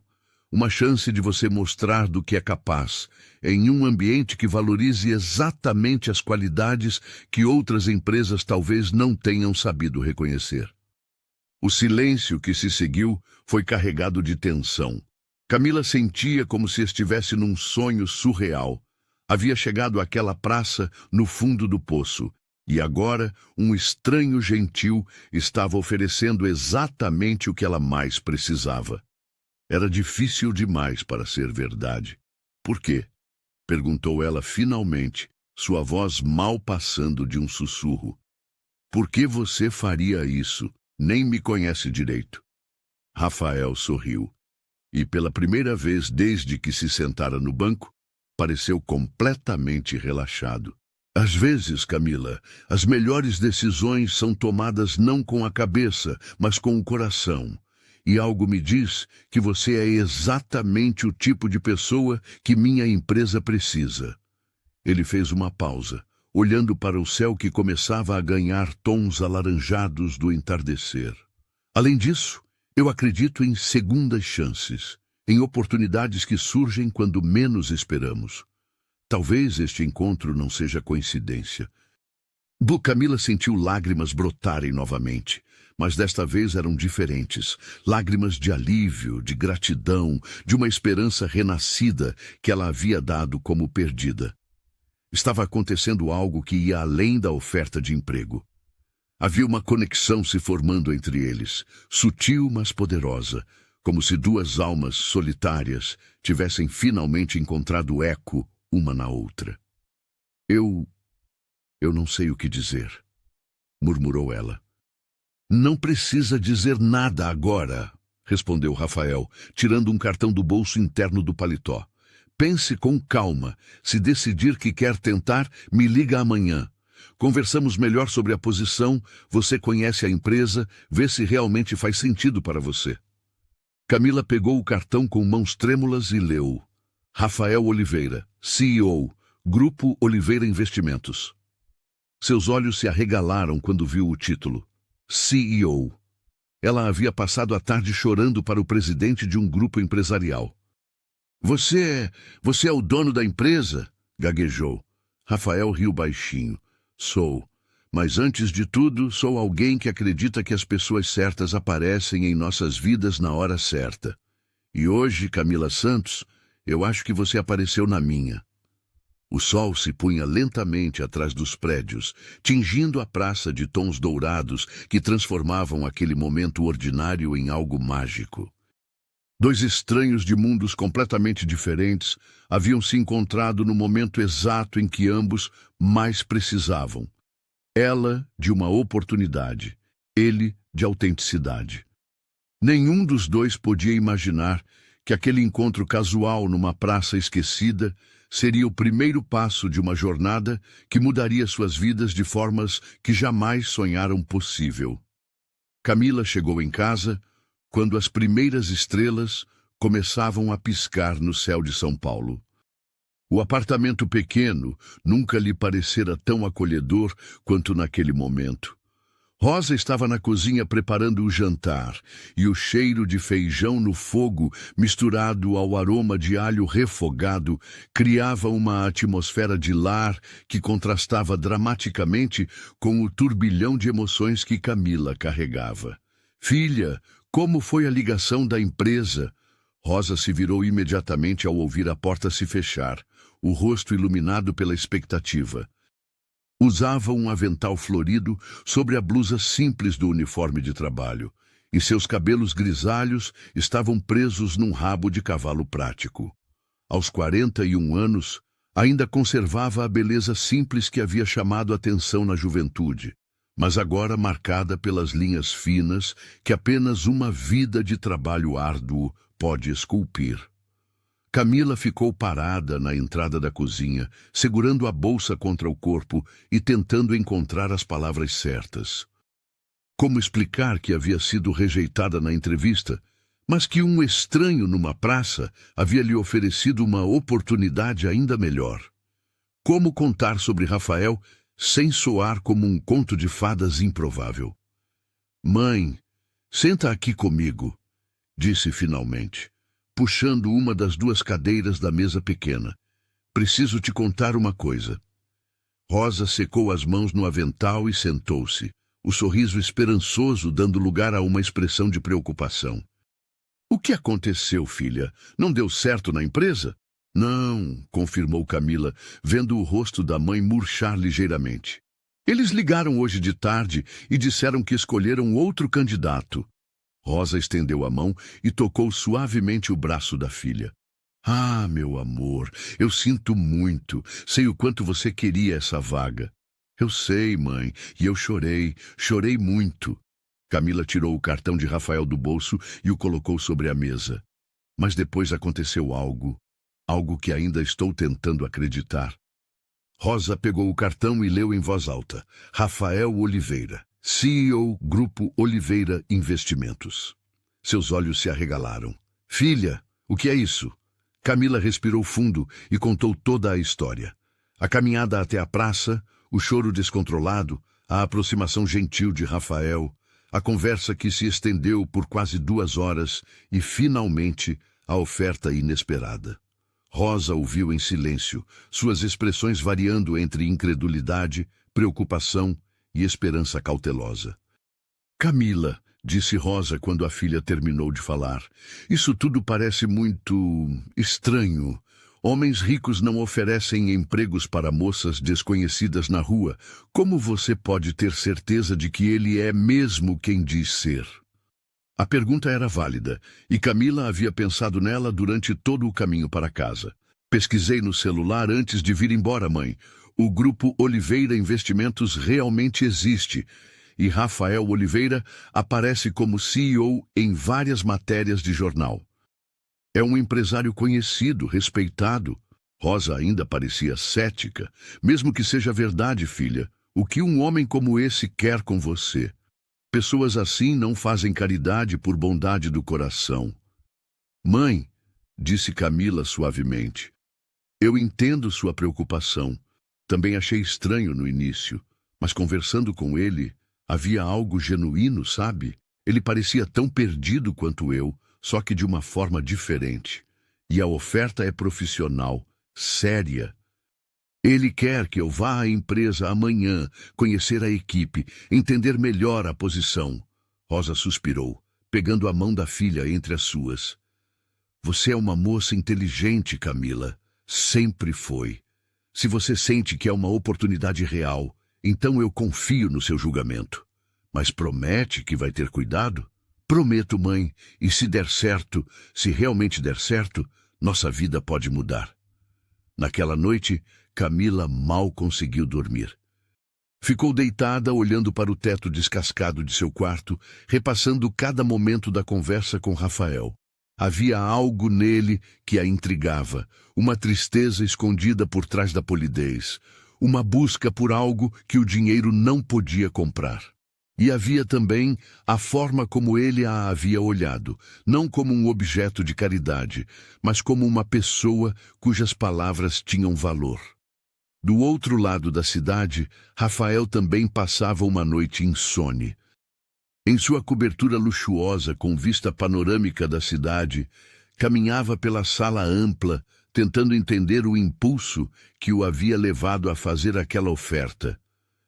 [SPEAKER 1] Uma chance de você mostrar do que é capaz, em um ambiente que valorize exatamente as qualidades que outras empresas talvez não tenham sabido reconhecer. O silêncio que se seguiu foi carregado de tensão. Camila sentia como se estivesse num sonho surreal. Havia chegado àquela praça no fundo do poço, e agora um estranho gentil estava oferecendo exatamente o que ela mais precisava. Era difícil demais para ser verdade. Por quê? Perguntou ela finalmente, sua voz mal passando de um sussurro. Por que você faria isso? Nem me conhece direito. Rafael sorriu. E pela primeira vez desde que se sentara no banco, pareceu completamente relaxado. Às vezes, Camila, as melhores decisões são tomadas não com a cabeça, mas com o coração. E algo me diz que você é exatamente o tipo de pessoa que minha empresa precisa. Ele fez uma pausa, olhando para o céu que começava a ganhar tons alaranjados do entardecer. Além disso, eu acredito em segundas chances, em oportunidades que surgem quando menos esperamos. Talvez este encontro não seja coincidência. Camila sentiu lágrimas brotarem novamente, mas desta vez eram diferentes. Lágrimas de alívio, de gratidão, de uma esperança renascida que ela havia dado como perdida. Estava acontecendo algo que ia além da oferta de emprego. Havia uma conexão se formando entre eles, sutil mas poderosa, como se duas almas solitárias tivessem finalmente encontrado eco uma na outra. Eu não sei o que dizer, murmurou ela. Não precisa dizer nada agora, respondeu Rafael, tirando um cartão do bolso interno do paletó. Pense com calma. Se decidir que quer tentar, me liga amanhã. Conversamos melhor sobre a posição, você conhece a empresa, vê se realmente faz sentido para você. Camila pegou o cartão com mãos trêmulas e leu. Rafael Oliveira, CEO, Grupo Oliveira Investimentos. Seus olhos se arregalaram quando viu o título. CEO. Ela havia passado a tarde chorando para o presidente de um grupo empresarial. Você é o dono da empresa? Gaguejou. Rafael riu baixinho. Sou. Mas antes de tudo, sou alguém que acredita que as pessoas certas aparecem em nossas vidas na hora certa. E hoje, Camila Santos, eu acho que você apareceu na minha. O sol se punha lentamente atrás dos prédios, tingindo a praça de tons dourados que transformavam aquele momento ordinário em algo mágico. Dois estranhos de mundos completamente diferentes haviam se encontrado no momento exato em que ambos mais precisavam. Ela de uma oportunidade, ele de autenticidade. Nenhum dos dois podia imaginar que aquele encontro casual numa praça esquecida seria o primeiro passo de uma jornada que mudaria suas vidas de formas que jamais sonharam possível. Camila chegou em casa quando as primeiras estrelas começavam a piscar no céu de São Paulo. O apartamento pequeno nunca lhe parecera tão acolhedor quanto naquele momento. Rosa estava na cozinha preparando o jantar, e o cheiro de feijão no fogo, misturado ao aroma de alho refogado, criava uma atmosfera de lar que contrastava dramaticamente com o turbilhão de emoções que Camila carregava. Filha, como foi a ligação da empresa? Rosa se virou imediatamente ao ouvir a porta se fechar, o rosto iluminado pela expectativa. Usava um avental florido sobre a blusa simples do uniforme de trabalho, e seus cabelos grisalhos estavam presos num rabo de cavalo prático. Aos 41 anos, ainda conservava a beleza simples que havia chamado a atenção na juventude, mas agora marcada pelas linhas finas que apenas uma vida de trabalho árduo pode esculpir. Camila ficou parada na entrada da cozinha, segurando a bolsa contra o corpo e tentando encontrar as palavras certas. Como explicar que havia sido rejeitada na entrevista, mas que um estranho numa praça havia lhe oferecido uma oportunidade ainda melhor? Como contar sobre Rafael sem soar como um conto de fadas improvável? "Mãe, senta aqui comigo", disse finalmente, puxando uma das duas cadeiras da mesa pequena. "Preciso te contar uma coisa." Rosa secou as mãos no avental e sentou-se, o sorriso esperançoso dando lugar a uma expressão de preocupação. "O que aconteceu, filha? Não deu certo na empresa?" "Não", confirmou Camila, vendo o rosto da mãe murchar ligeiramente. "Eles ligaram hoje de tarde e disseram que escolheram outro candidato." Rosa estendeu a mão e tocou suavemente o braço da filha. "Ah, meu amor, eu sinto muito. Sei o quanto você queria essa vaga." "Eu sei, mãe, e eu chorei muito." Camila tirou o cartão de Rafael do bolso e o colocou sobre a mesa. "Mas depois aconteceu algo que ainda estou tentando acreditar." Rosa pegou o cartão e leu em voz alta: "Rafael Oliveira, CEO Grupo Oliveira Investimentos." Seus olhos se arregalaram. "Filha, o que é isso?" Camila respirou fundo e contou toda a história. A caminhada até a praça, o choro descontrolado, a aproximação gentil de Rafael, a conversa que se estendeu por quase 2 horas e, finalmente, a oferta inesperada. Rosa ouviu em silêncio, suas expressões variando entre incredulidade, preocupação e esperança cautelosa. "Camila", disse Rosa quando a filha terminou de falar, "isso tudo parece muito estranho. Homens ricos não oferecem empregos para moças desconhecidas na rua. Como você pode ter certeza de que ele é mesmo quem diz ser?" A pergunta era válida, e Camila havia pensado nela durante todo o caminho para casa. "Pesquisei no celular antes de vir embora, mãe. O Grupo Oliveira Investimentos realmente existe, e Rafael Oliveira aparece como CEO em várias matérias de jornal. É um empresário conhecido, respeitado." Rosa ainda parecia cética. "Mesmo que seja verdade, filha, o que um homem como esse quer com você? Pessoas assim não fazem caridade por bondade do coração." "Mãe", disse Camila suavemente, "eu entendo sua preocupação. Também achei estranho no início, mas conversando com ele, havia algo genuíno, sabe? Ele parecia tão perdido quanto eu, só que de uma forma diferente. E a oferta é profissional, séria. Ele quer que eu vá à empresa amanhã, conhecer a equipe, entender melhor a posição." Rosa suspirou, pegando a mão da filha entre as suas. "Você é uma moça inteligente, Camila. Sempre foi. Se você sente que é uma oportunidade real, então eu confio no seu julgamento. Mas promete que vai ter cuidado?" "Prometo, mãe, e se der certo, se realmente der certo, nossa vida pode mudar." Naquela noite, Camila mal conseguiu dormir. Ficou deitada olhando para o teto descascado de seu quarto, repassando cada momento da conversa com Rafael. Havia algo nele que a intrigava, uma tristeza escondida por trás da polidez, uma busca por algo que o dinheiro não podia comprar. E havia também a forma como ele a havia olhado, não como um objeto de caridade, mas como uma pessoa cujas palavras tinham valor. Do outro lado da cidade, Rafael também passava uma noite insone. Em sua cobertura luxuosa com vista panorâmica da cidade, caminhava pela sala ampla, tentando entender o impulso que o havia levado a fazer aquela oferta.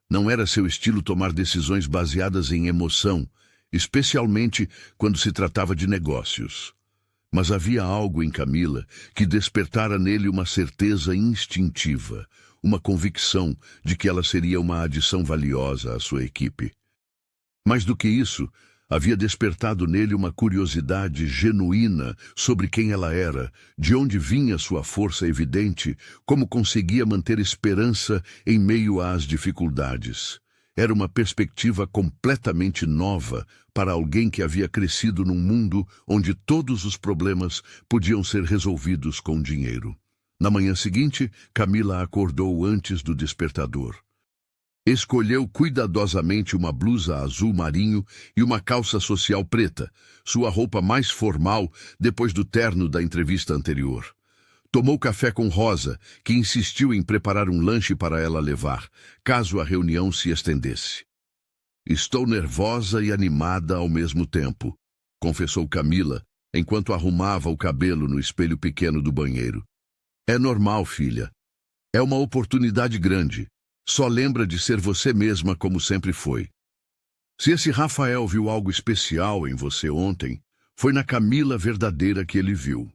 [SPEAKER 1] Não era seu estilo tomar decisões baseadas em emoção, especialmente quando se tratava de negócios. Mas havia algo em Camila que despertara nele uma certeza instintiva, uma convicção de que ela seria uma adição valiosa à sua equipe. Mais do que isso, havia despertado nele uma curiosidade genuína sobre quem ela era, de onde vinha sua força evidente, como conseguia manter esperança em meio às dificuldades. Era uma perspectiva completamente nova para alguém que havia crescido num mundo onde todos os problemas podiam ser resolvidos com dinheiro. Na manhã seguinte, Camila acordou antes do despertador. Escolheu cuidadosamente uma blusa azul marinho e uma calça social preta, sua roupa mais formal depois do terno da entrevista anterior. Tomou café com Rosa, que insistiu em preparar um lanche para ela levar, caso a reunião se estendesse. Estou nervosa e animada ao mesmo tempo, confessou Camila, enquanto arrumava o cabelo no espelho pequeno do banheiro. É normal, filha. É uma oportunidade grande. Só lembra de ser você mesma como sempre foi. Se esse Rafael viu algo especial em você ontem, foi na Camila verdadeira que ele viu.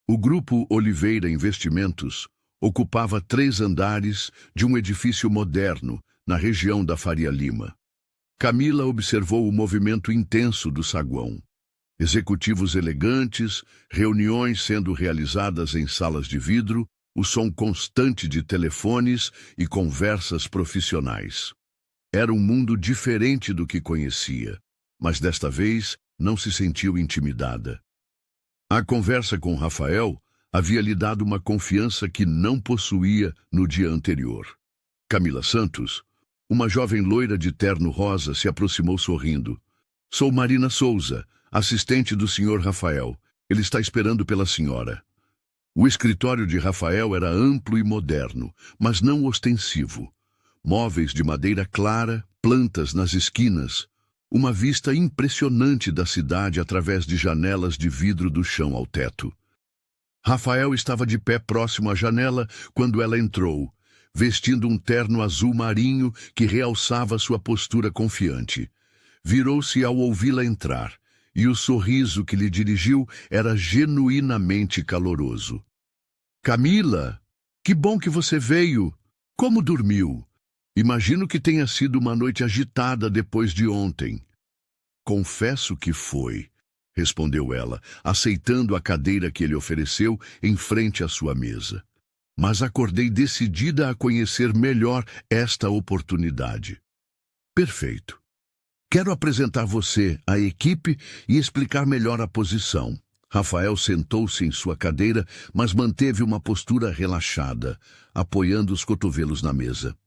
[SPEAKER 1] O grupo Oliveira Investimentos ocupava 3 andares de um edifício moderno na região da Faria Lima. Camila observou o movimento intenso do saguão. Executivos elegantes, reuniões sendo realizadas em salas de vidro, o som constante de telefones e conversas profissionais. Era um mundo diferente do que conhecia, mas desta vez não se sentiu intimidada. A conversa com Rafael havia lhe dado uma confiança que não possuía no dia anterior. Camila Santos, uma jovem loira de terno rosa, se aproximou sorrindo. Sou Marina Souza, assistente do Sr. Rafael. Ele está esperando pela senhora. O escritório de Rafael era amplo e moderno, mas não ostensivo. Móveis de madeira clara, plantas nas esquinas, uma vista impressionante da cidade através de janelas de vidro do chão ao teto. Rafael estava de pé próximo à janela quando ela entrou, vestindo um terno azul marinho que realçava sua postura confiante. Virou-se ao ouvi-la entrar, e o sorriso que lhe dirigiu era genuinamente caloroso. Camila, que bom que você veio. Como dormiu? Imagino que tenha sido uma noite agitada depois de ontem. Confesso que foi, respondeu ela, aceitando a cadeira que ele ofereceu em frente à sua mesa. Mas acordei decidida a conhecer melhor esta oportunidade. Perfeito. Quero apresentar você à equipe e explicar melhor a posição. Rafael sentou-se em sua cadeira, mas manteve uma postura relaxada, apoiando os cotovelos na mesa.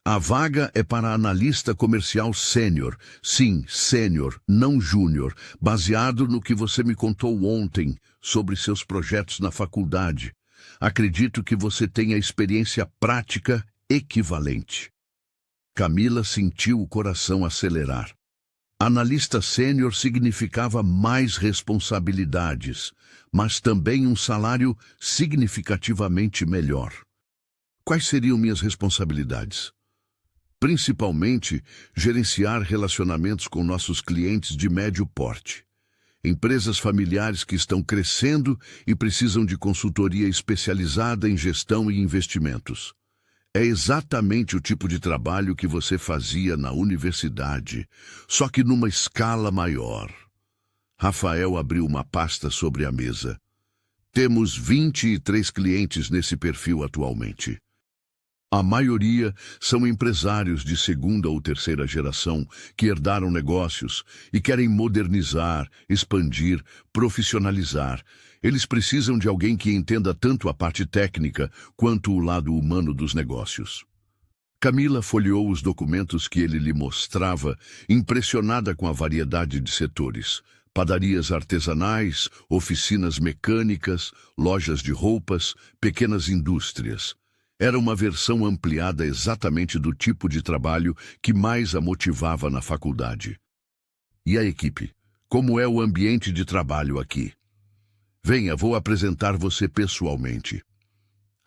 [SPEAKER 1] A vaga é para analista comercial sênior. Sim, sênior, não júnior, baseado no que você me contou ontem sobre seus projetos na faculdade. Acredito que você tenha experiência prática equivalente. Camila sentiu o coração acelerar. Analista sênior significava mais responsabilidades, mas também um salário significativamente melhor. Quais seriam minhas responsabilidades? Principalmente, gerenciar relacionamentos com nossos clientes de médio porte. Empresas familiares que estão crescendo e precisam de consultoria especializada em gestão e investimentos. É exatamente o tipo de trabalho que você fazia na universidade, só que numa escala maior. Rafael abriu uma pasta sobre a mesa. Temos 23 clientes nesse perfil atualmente. A maioria são empresários de 2ª ou 3ª geração que herdaram negócios e querem modernizar, expandir, profissionalizar. Eles precisam de alguém que entenda tanto a parte técnica quanto o lado humano dos negócios. Camila folheou os documentos que ele lhe mostrava, impressionada com a variedade de setores. Padarias artesanais, oficinas mecânicas, lojas de roupas, pequenas indústrias. Era uma versão ampliada exatamente do tipo de trabalho que mais a motivava na faculdade. E a equipe? Como é o ambiente de trabalho aqui? Venha, vou apresentar você pessoalmente.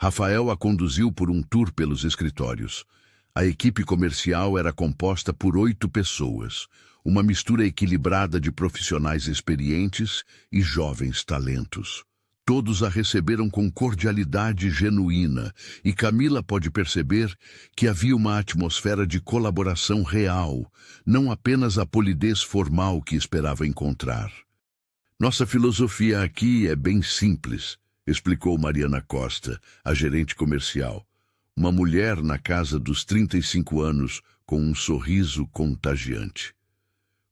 [SPEAKER 1] Rafael a conduziu por um tour pelos escritórios. A equipe comercial era composta por 8 pessoas, uma mistura equilibrada de profissionais experientes e jovens talentos. Todos a receberam com cordialidade genuína, e Camila pode perceber que havia uma atmosfera de colaboração real, não apenas a polidez formal que esperava encontrar. Nossa filosofia aqui é bem simples, explicou Mariana Costa, a gerente comercial. Uma mulher na casa dos 35 anos, com um sorriso contagiante.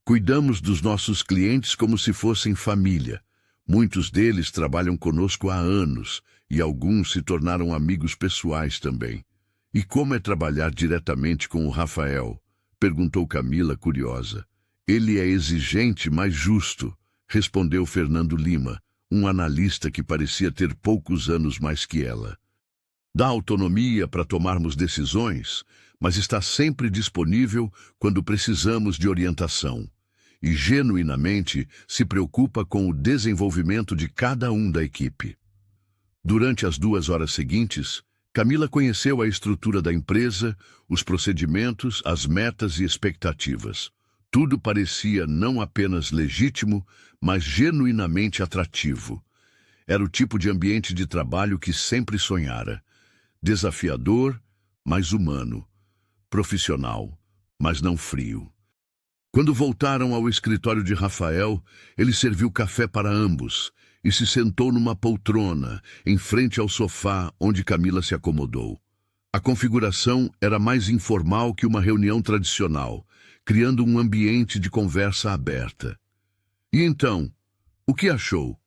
[SPEAKER 1] Cuidamos dos nossos clientes como se fossem família. Muitos deles trabalham conosco há anos e alguns se tornaram amigos pessoais também. E como é trabalhar diretamente com o Rafael? Perguntou Camila, curiosa. Ele é exigente, mas justo, respondeu Fernando Lima, um analista que parecia ter poucos anos mais que ela. Dá autonomia para tomarmos decisões, mas está sempre disponível quando precisamos de orientação. E genuinamente se preocupa com o desenvolvimento de cada um da equipe. Durante as 2 horas seguintes, Camila conheceu a estrutura da empresa, os procedimentos, as metas e expectativas. Tudo parecia não apenas legítimo, mas genuinamente atrativo. Era o tipo de ambiente de trabalho que sempre sonhara. Desafiador, mas humano. Profissional, mas não frio. Quando voltaram ao escritório de Rafael, ele serviu café para ambos e se sentou numa poltrona, em frente ao sofá onde Camila se acomodou. A configuração era mais informal que uma reunião tradicional, criando um ambiente de conversa aberta. E então, o que achou?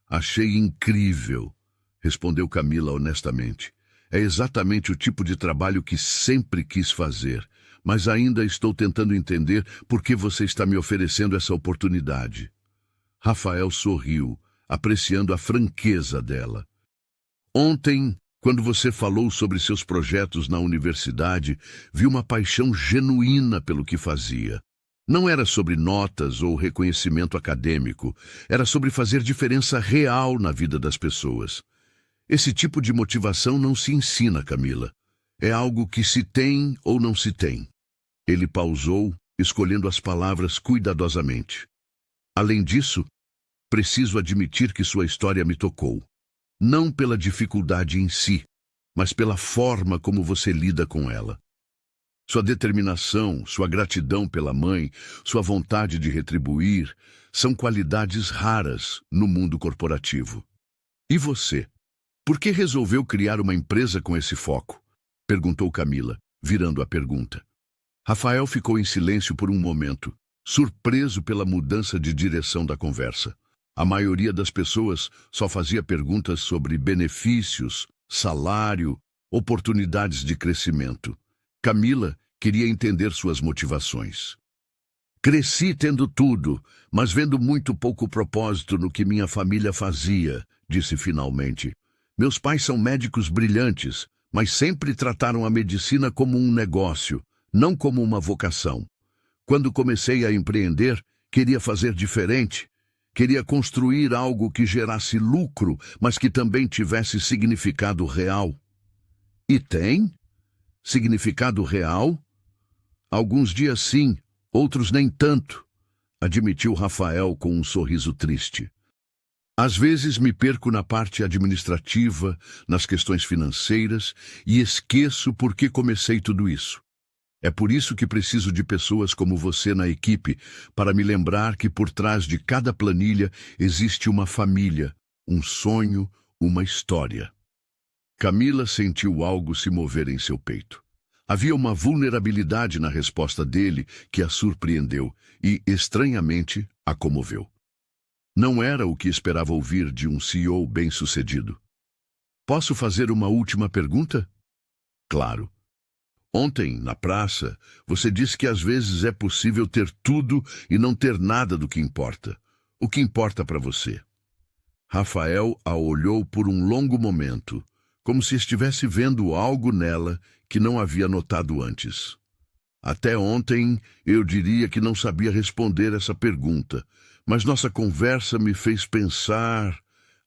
[SPEAKER 1] Achei incrível, respondeu Camila honestamente. É exatamente o tipo de trabalho que sempre quis fazer, mas ainda estou tentando entender por que você está me oferecendo essa oportunidade. Rafael sorriu, apreciando a franqueza dela. Ontem, quando você falou sobre seus projetos na universidade, vi uma paixão genuína pelo que fazia. Não era sobre notas ou reconhecimento acadêmico, era sobre fazer diferença real na vida das pessoas. Esse tipo de motivação não se ensina, Camila. É algo que se tem ou não se tem. Ele pausou, escolhendo as palavras cuidadosamente. Além disso, preciso admitir que sua história me tocou. Não pela dificuldade em si, mas pela forma como você lida com ela. Sua determinação, sua gratidão pela mãe, sua vontade de retribuir, são qualidades raras no mundo corporativo. E você? Por que resolveu criar uma empresa com esse foco? Perguntou Camila, virando a pergunta. Rafael ficou em silêncio por um momento, surpreso pela mudança de direção da conversa. A maioria das pessoas só fazia perguntas sobre benefícios, salário, oportunidades de crescimento. Camila queria entender suas motivações. Cresci tendo tudo, mas vendo muito pouco propósito no que minha família fazia, disse finalmente. Meus pais são médicos brilhantes, mas sempre trataram a medicina como um negócio, não como uma vocação. Quando comecei a empreender, queria fazer diferente. Queria construir algo que gerasse lucro, mas que também tivesse significado real. E tem? Significado real? Alguns dias sim, outros nem tanto, admitiu Rafael com um sorriso triste. Às vezes me perco na parte administrativa, nas questões financeiras, e esqueço por que comecei tudo isso. É por isso que preciso de pessoas como você na equipe, para me lembrar que por trás de cada planilha existe uma família, um sonho, uma história. Camila sentiu algo se mover em seu peito. Havia uma vulnerabilidade na resposta dele que a surpreendeu e, estranhamente, a comoveu. Não era o que esperava ouvir de um CEO bem-sucedido. Posso fazer uma última pergunta? Claro. Ontem, na praça, você disse que às vezes é possível ter tudo e não ter nada do que importa. O que importa para você? Rafael a olhou por um longo momento, como se estivesse vendo algo nela que não havia notado antes. Até ontem, eu diria que não sabia responder essa pergunta, mas nossa conversa me fez pensar.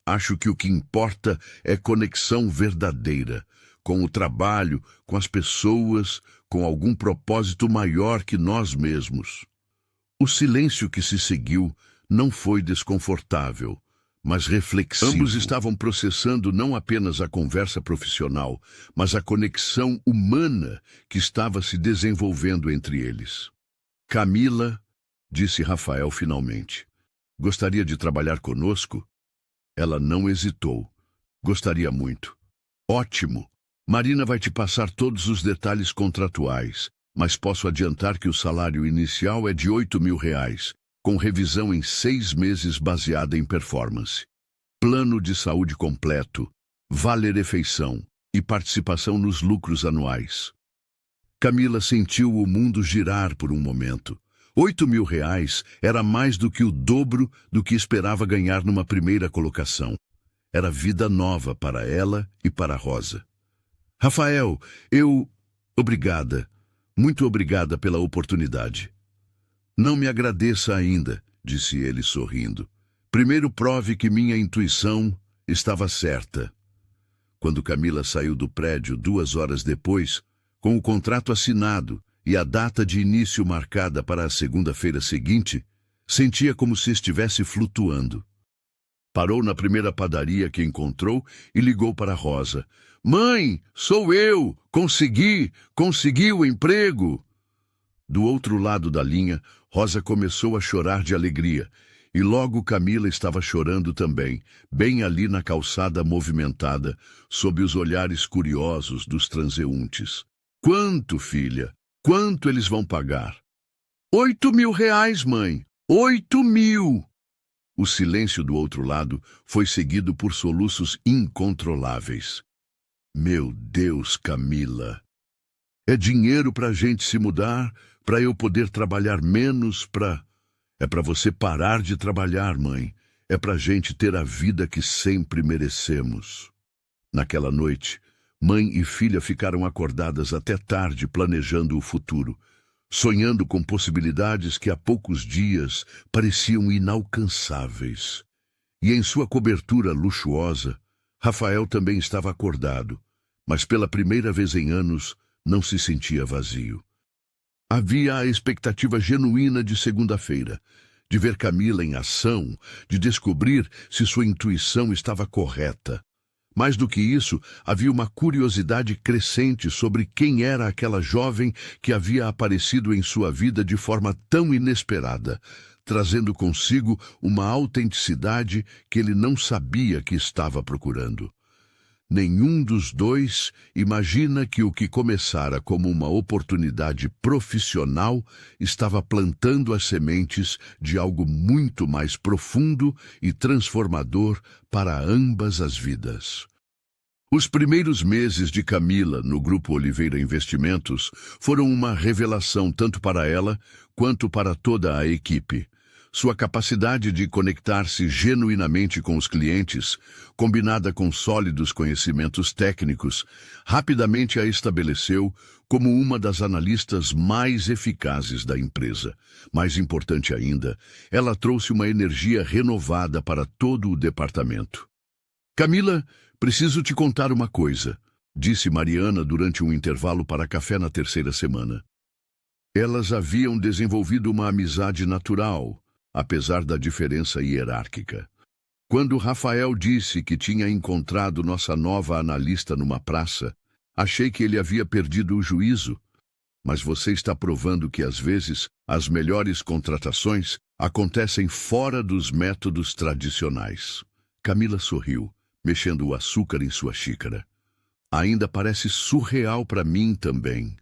[SPEAKER 1] Acho que o que importa é conexão verdadeira, com o trabalho, com as pessoas, com algum propósito maior que nós mesmos. O silêncio que se seguiu não foi desconfortável, mas reflexivo. Ambos estavam processando não apenas a conversa profissional, mas a conexão humana que estava se desenvolvendo entre eles. Camila, disse Rafael finalmente, gostaria de trabalhar conosco? Ela não hesitou. Gostaria muito. Ótimo. Marina vai te passar todos os detalhes contratuais. mas posso adiantar que o salário inicial é de R$ 8.000, com revisão em 6 meses baseada em performance. Plano de saúde completo, vale-refeição e participação nos lucros anuais. Camila sentiu o mundo girar por um momento. R$ 8.000 era mais do que o dobro do que esperava ganhar numa primeira colocação. Era vida nova para ela e para Rosa. Rafael, Obrigada. Muito obrigada pela oportunidade. Não me agradeça ainda, disse ele sorrindo. Primeiro prove que minha intuição estava certa. Quando Camila saiu do prédio 2 horas depois, com o contrato assinado e a data de início marcada para a segunda-feira seguinte, sentia como se estivesse flutuando. Parou na primeira padaria que encontrou e ligou para Rosa. Mãe, sou eu! Consegui o emprego! Do outro lado da linha, Rosa começou a chorar de alegria. E logo Camila estava chorando também, bem ali na calçada movimentada, sob os olhares curiosos dos transeuntes. Quanto, filha? Quanto eles vão pagar? R$ 8.000, mãe! 8.000! O silêncio do outro lado foi seguido por soluços incontroláveis. Meu Deus, Camila! É dinheiro para a gente se mudar, para eu poder trabalhar menos, É para você parar de trabalhar, mãe. É para a gente ter a vida que sempre merecemos. Naquela noite, mãe e filha ficaram acordadas até tarde planejando o futuro, sonhando com possibilidades que há poucos dias pareciam inalcançáveis. E em sua cobertura luxuosa, Rafael também estava acordado, mas pela primeira vez em anos não se sentia vazio. Havia a expectativa genuína de segunda-feira, de ver Camila em ação, de descobrir se sua intuição estava correta. Mais do que isso, havia uma curiosidade crescente sobre quem era aquela jovem que havia aparecido em sua vida de forma tão inesperada, trazendo consigo uma autenticidade que ele não sabia que estava procurando. Nenhum dos dois imagina que o que começara como uma oportunidade profissional estava plantando as sementes de algo muito mais profundo e transformador para ambas as vidas. Os primeiros meses de Camila no Grupo Oliveira Investimentos foram uma revelação tanto para ela quanto para toda a equipe. Sua capacidade de conectar-se genuinamente com os clientes, combinada com sólidos conhecimentos técnicos, rapidamente a estabeleceu como uma das analistas mais eficazes da empresa. Mais importante ainda, ela trouxe uma energia renovada para todo o departamento. Camila, preciso te contar uma coisa, disse Mariana durante um intervalo para café na terceira semana. Elas haviam desenvolvido uma amizade natural, apesar da diferença hierárquica. Quando Rafael disse que tinha encontrado nossa nova analista numa praça, achei que ele havia perdido o juízo. Mas você está provando que, às vezes, as melhores contratações acontecem fora dos métodos tradicionais. Camila sorriu, mexendo o açúcar em sua xícara. Ainda parece surreal para mim também.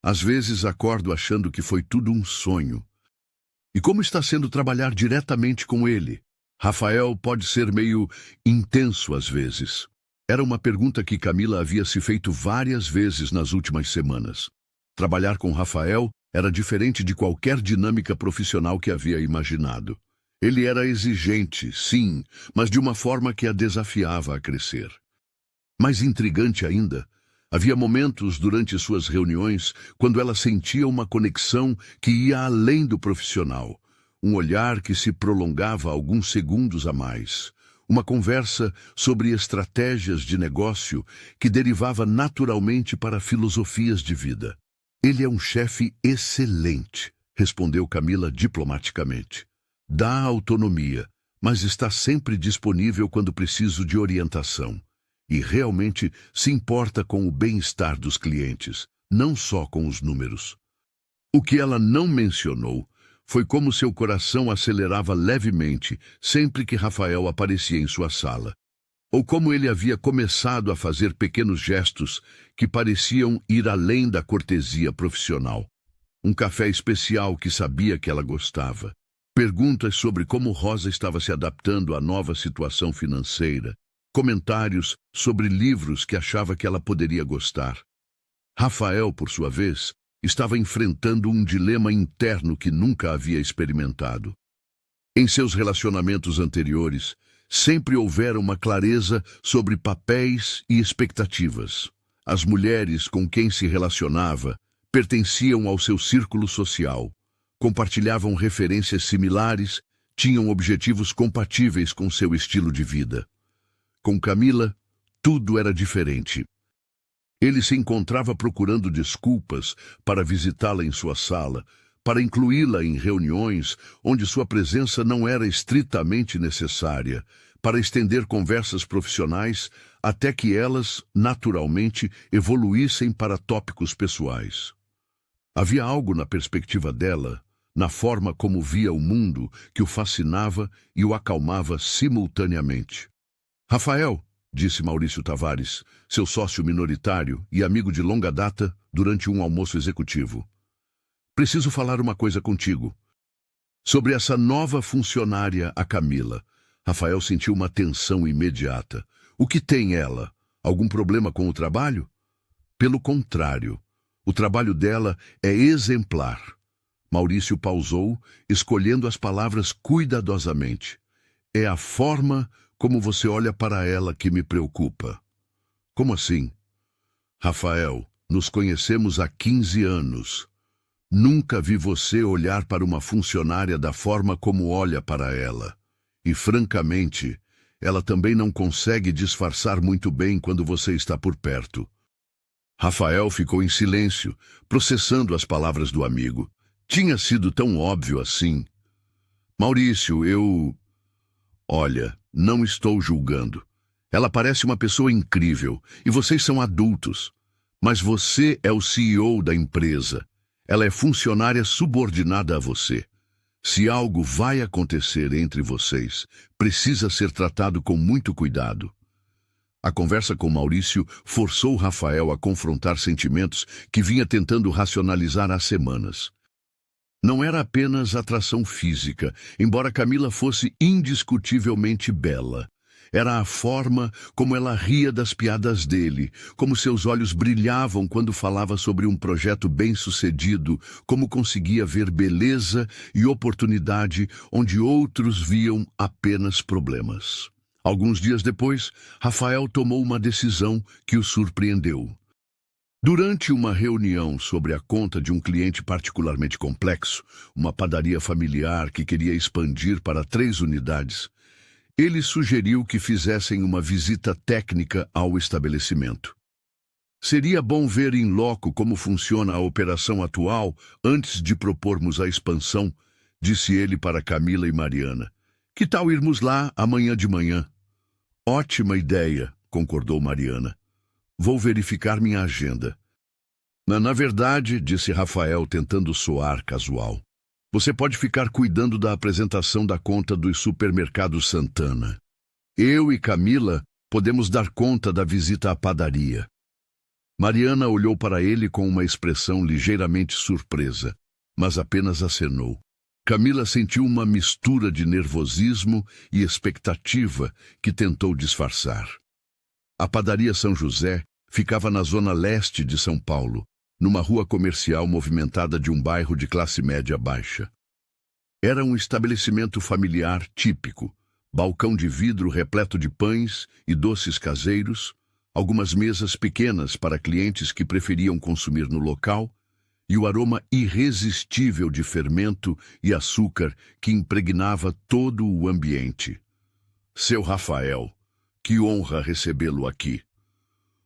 [SPEAKER 1] Às vezes acordo achando que foi tudo um sonho. E como está sendo trabalhar diretamente com ele? Rafael pode ser meio intenso às vezes. Era uma pergunta que Camila havia se feito várias vezes nas últimas semanas. Trabalhar com Rafael era diferente de qualquer dinâmica profissional que havia imaginado. Ele era exigente, sim, mas de uma forma que a desafiava a crescer. Mais intrigante ainda, havia momentos durante suas reuniões quando ela sentia uma conexão que ia além do profissional, um olhar que se prolongava alguns segundos a mais, uma conversa sobre estratégias de negócio que derivava naturalmente para filosofias de vida. Ele é um chefe excelente, respondeu Camila diplomaticamente. Dá autonomia, mas está sempre disponível quando preciso de orientação. E realmente se importa com o bem-estar dos clientes, não só com os números. O que ela não mencionou foi como seu coração acelerava levemente sempre que Rafael aparecia em sua sala. ou como ele havia começado a fazer pequenos gestos que pareciam ir além da cortesia profissional. Um café especial que sabia que ela gostava. Perguntas sobre como Rosa estava se adaptando à nova situação financeira. Comentários sobre livros que achava que ela poderia gostar. Rafael, por sua vez, estava enfrentando um dilema interno que nunca havia experimentado. Em seus relacionamentos anteriores, sempre houvera uma clareza sobre papéis e expectativas. As mulheres com quem se relacionava pertenciam ao seu círculo social, compartilhavam referências similares, tinham objetivos compatíveis com seu estilo de vida. Com Camila, tudo era diferente. Ele se encontrava procurando desculpas para visitá-la em sua sala, para incluí-la em reuniões onde sua presença não era estritamente necessária, para estender conversas profissionais até que elas, naturalmente, evoluíssem para tópicos pessoais. Havia algo na perspectiva dela, na forma como via o mundo, que o fascinava e o acalmava simultaneamente. Rafael, disse Maurício Tavares, seu sócio minoritário e amigo de longa data, durante um almoço executivo. Preciso falar uma coisa contigo. Sobre essa nova funcionária, a Camila. Rafael sentiu uma tensão imediata. O que tem ela? Algum problema com o trabalho? Pelo contrário, o trabalho dela é exemplar. Maurício pausou, escolhendo as palavras cuidadosamente. É a forma como você olha para ela que me preocupa. Como assim? Rafael, nos conhecemos há 15 anos. Nunca vi você olhar para uma funcionária da forma como olha para ela. E, francamente, ela também não consegue disfarçar muito bem quando você está por perto. Rafael ficou em silêncio, processando as palavras do amigo. Tinha sido tão óbvio assim. Maurício, Olha, não estou julgando. Ela parece uma pessoa incrível, e vocês são adultos. Mas você é o CEO da empresa. Ela é funcionária subordinada a você. Se algo vai acontecer entre vocês, precisa ser tratado com muito cuidado. A conversa com Maurício forçou Rafael a confrontar sentimentos que vinha tentando racionalizar há semanas. Não era apenas atração física, embora Camila fosse indiscutivelmente bela. Era a forma como ela ria das piadas dele, como seus olhos brilhavam quando falava sobre um projeto bem-sucedido, como conseguia ver beleza e oportunidade onde outros viam apenas problemas. Alguns dias depois, Rafael tomou uma decisão que o surpreendeu. Durante uma reunião sobre a conta de um cliente particularmente complexo, uma padaria familiar que queria expandir para 3 unidades, ele sugeriu que fizessem uma visita técnica ao estabelecimento. Seria bom ver em loco como funciona a operação atual antes de propormos a expansão, disse ele para Camila e Mariana. Que tal irmos lá amanhã de manhã? Ótima ideia, concordou Mariana. Vou verificar minha agenda. Na verdade, disse Rafael, tentando soar casual, você pode ficar cuidando da apresentação da conta dos supermercados Santana. Eu e Camila podemos dar conta da visita à padaria. Mariana olhou para ele com uma expressão ligeiramente surpresa, mas apenas acenou. Camila sentiu uma mistura de nervosismo e expectativa que tentou disfarçar. A padaria São José ficava na zona leste de São Paulo, numa rua comercial movimentada de um bairro de classe média baixa. Era um estabelecimento familiar típico, balcão de vidro repleto de pães e doces caseiros, algumas mesas pequenas para clientes que preferiam consumir no local, e o aroma irresistível de fermento e açúcar que impregnava todo o ambiente. Seu Rafael, que honra recebê-lo aqui.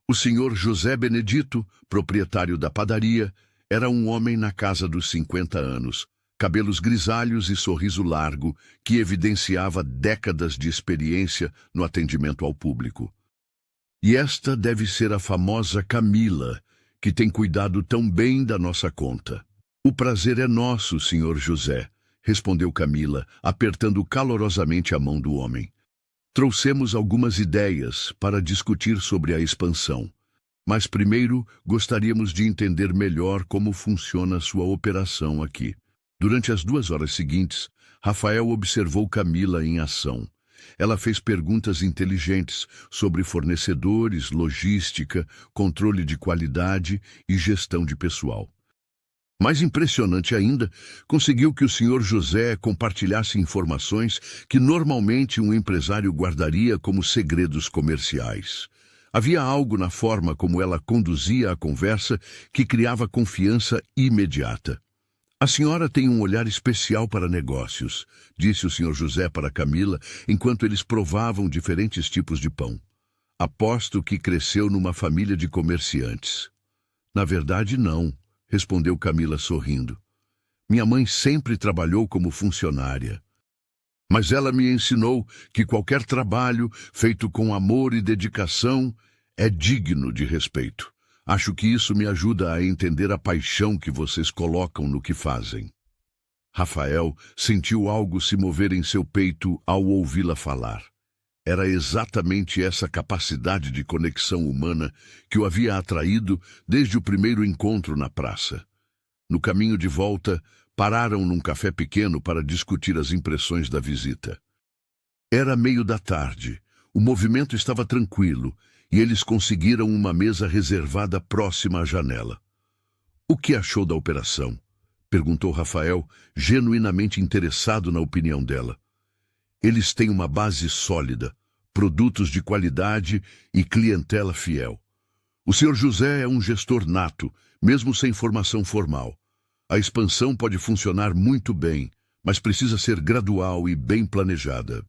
[SPEAKER 1] O senhor José Benedito, proprietário da padaria, era um homem na casa dos 50 anos, cabelos grisalhos e sorriso largo, que evidenciava décadas de experiência no atendimento ao público. E esta deve ser a famosa Camila, que tem cuidado tão bem da nossa conta. O prazer é nosso, senhor José, respondeu Camila, apertando calorosamente a mão do homem. Trouxemos algumas ideias para discutir sobre a expansão. Mas primeiro gostaríamos de entender melhor como funciona sua operação aqui. Durante as 2 horas seguintes, Rafael observou Camila em ação. Ela fez perguntas inteligentes sobre fornecedores, logística, controle de qualidade e gestão de pessoal. Mais impressionante ainda, conseguiu que o Sr. José compartilhasse informações que normalmente um empresário guardaria como segredos comerciais. Havia algo na forma como ela conduzia a conversa que criava confiança imediata. A senhora tem um olhar especial para negócios, disse o Sr. José para Camila, enquanto eles provavam diferentes tipos de pão. Aposto que cresceu numa família de comerciantes. Na verdade, não, respondeu Camila sorrindo. Minha mãe sempre trabalhou como funcionária. Mas ela me ensinou que qualquer trabalho feito com amor e dedicação é digno de respeito. Acho que isso me ajuda a entender a paixão que vocês colocam no que fazem. Rafael sentiu algo se mover em seu peito ao ouvi-la falar. Era exatamente essa capacidade de conexão humana que o havia atraído desde o primeiro encontro na praça. No caminho de volta, pararam num café pequeno para discutir as impressões da visita. Era meio da tarde, o movimento estava tranquilo e eles conseguiram uma mesa reservada próxima à janela. O que achou da operação? Perguntou Rafael, genuinamente interessado na opinião dela. Eles têm uma base sólida, produtos de qualidade e clientela fiel. O Sr. José é um gestor nato, mesmo sem formação formal. A expansão pode funcionar muito bem, mas precisa ser gradual e bem planejada.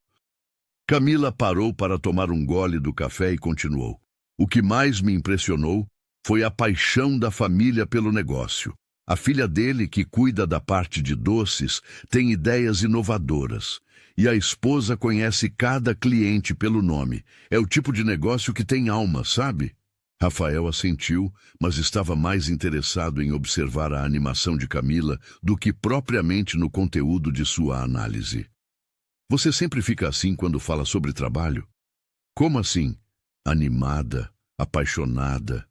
[SPEAKER 1] Camila parou para tomar um gole do café e continuou. O que mais me impressionou foi a paixão da família pelo negócio. A filha dele, que cuida da parte de doces, tem ideias inovadoras. E a esposa conhece cada cliente pelo nome. É o tipo de negócio que tem alma, sabe? Rafael assentiu, mas estava mais interessado em observar a animação de Camila do que propriamente no conteúdo de sua análise. Você sempre fica assim quando fala sobre trabalho? Como assim? Animada, apaixonada.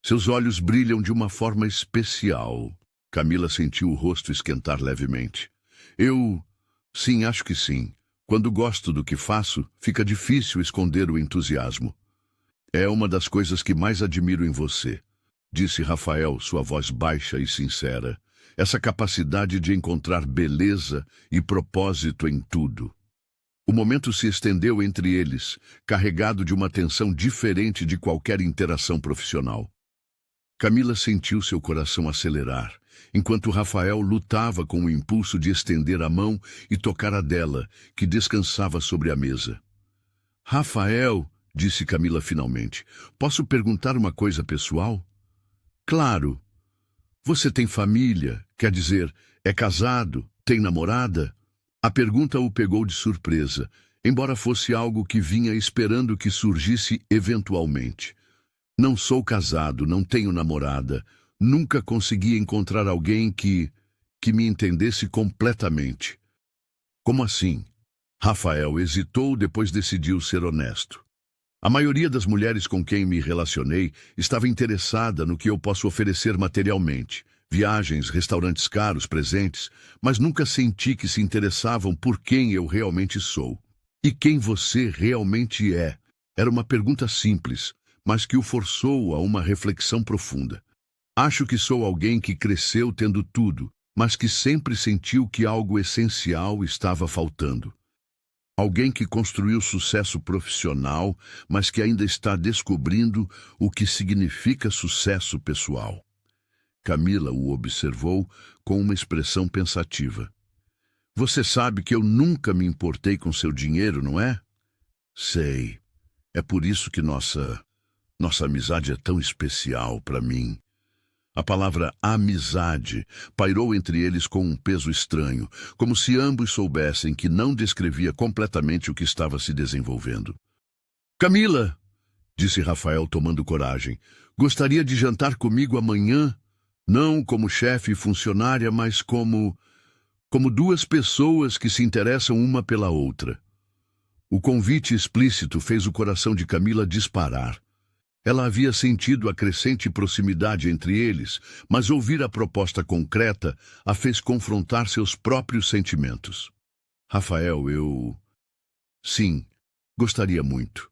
[SPEAKER 1] Seus olhos brilham de uma forma especial. Camila sentiu o rosto esquentar levemente. Sim, acho que sim. Quando gosto do que faço, fica difícil esconder o entusiasmo. É uma das coisas que mais admiro em você, disse Rafael, sua voz baixa e sincera. Essa capacidade de encontrar beleza e propósito em tudo. O momento se estendeu entre eles, carregado de uma tensão diferente de qualquer interação profissional. Camila sentiu seu coração acelerar, enquanto Rafael lutava com o impulso de estender a mão e tocar a dela, que descansava sobre a mesa. Rafael, disse Camila finalmente, posso perguntar uma coisa pessoal? Claro. Você tem família, quer dizer, é casado, tem namorada? A pergunta o pegou de surpresa, embora fosse algo que vinha esperando que surgisse eventualmente. Não sou casado, não tenho namorada. Nunca consegui encontrar alguém que me entendesse completamente. Como assim? Rafael hesitou, depois decidiu ser honesto. A maioria das mulheres com quem me relacionei estava interessada no que eu posso oferecer materialmente. Viagens, restaurantes caros, presentes, mas nunca senti que se interessavam por quem eu realmente sou. E quem você realmente é? Era uma pergunta simples, mas que o forçou a uma reflexão profunda. Acho que sou alguém que cresceu tendo tudo, mas que sempre sentiu que algo essencial estava faltando. Alguém que construiu sucesso profissional, mas que ainda está descobrindo o que significa sucesso pessoal. Camila o observou com uma expressão pensativa. Você sabe que eu nunca me importei com seu dinheiro, não é? Sei. É por isso que nossa amizade é tão especial para mim. A palavra amizade pairou entre eles com um peso estranho, como se ambos soubessem que não descrevia completamente o que estava se desenvolvendo. Camila, disse Rafael tomando coragem, gostaria de jantar comigo amanhã? Não como chefe e funcionária, mas como duas pessoas que se interessam uma pela outra. O convite explícito fez o coração de Camila disparar. Ela havia sentido a crescente proximidade entre eles, mas ouvir a proposta concreta a fez confrontar seus próprios sentimentos. Rafael, Sim, gostaria muito.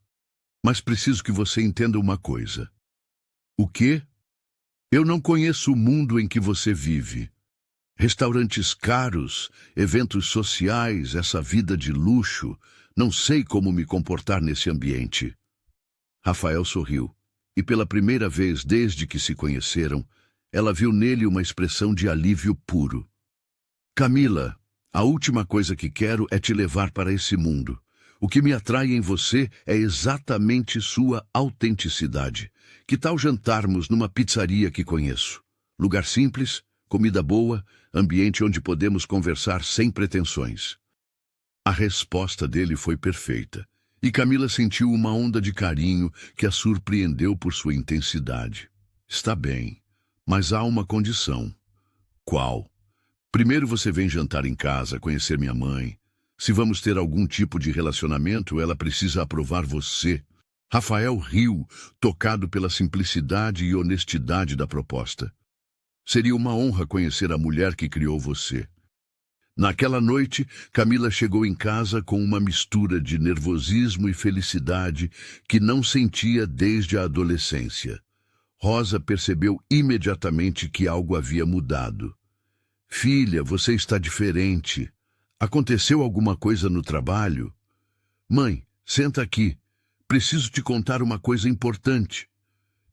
[SPEAKER 1] Mas preciso que você entenda uma coisa. O quê? Eu não conheço o mundo em que você vive. Restaurantes caros, eventos sociais, essa vida de luxo. Não sei como me comportar nesse ambiente. Rafael sorriu, e pela primeira vez desde que se conheceram, ela viu nele uma expressão de alívio puro. Camila, a última coisa que quero é te levar para esse mundo. O que me atrai em você é exatamente sua autenticidade. Que tal jantarmos numa pizzaria que conheço? Lugar simples, comida boa, ambiente onde podemos conversar sem pretensões. A resposta dele foi perfeita, e Camila sentiu uma onda de carinho que a surpreendeu por sua intensidade. Está bem, mas há uma condição. Qual? Primeiro você vem jantar em casa, conhecer minha mãe. Se vamos ter algum tipo de relacionamento, ela precisa aprovar você. Rafael riu, tocado pela simplicidade e honestidade da proposta. Seria uma honra conhecer a mulher que criou você. Naquela noite, Camila chegou em casa com uma mistura de nervosismo e felicidade que não sentia desde a adolescência. Rosa percebeu imediatamente que algo havia mudado. Filha, você está diferente. Aconteceu alguma coisa no trabalho? Mãe, senta aqui. Preciso te contar uma coisa importante.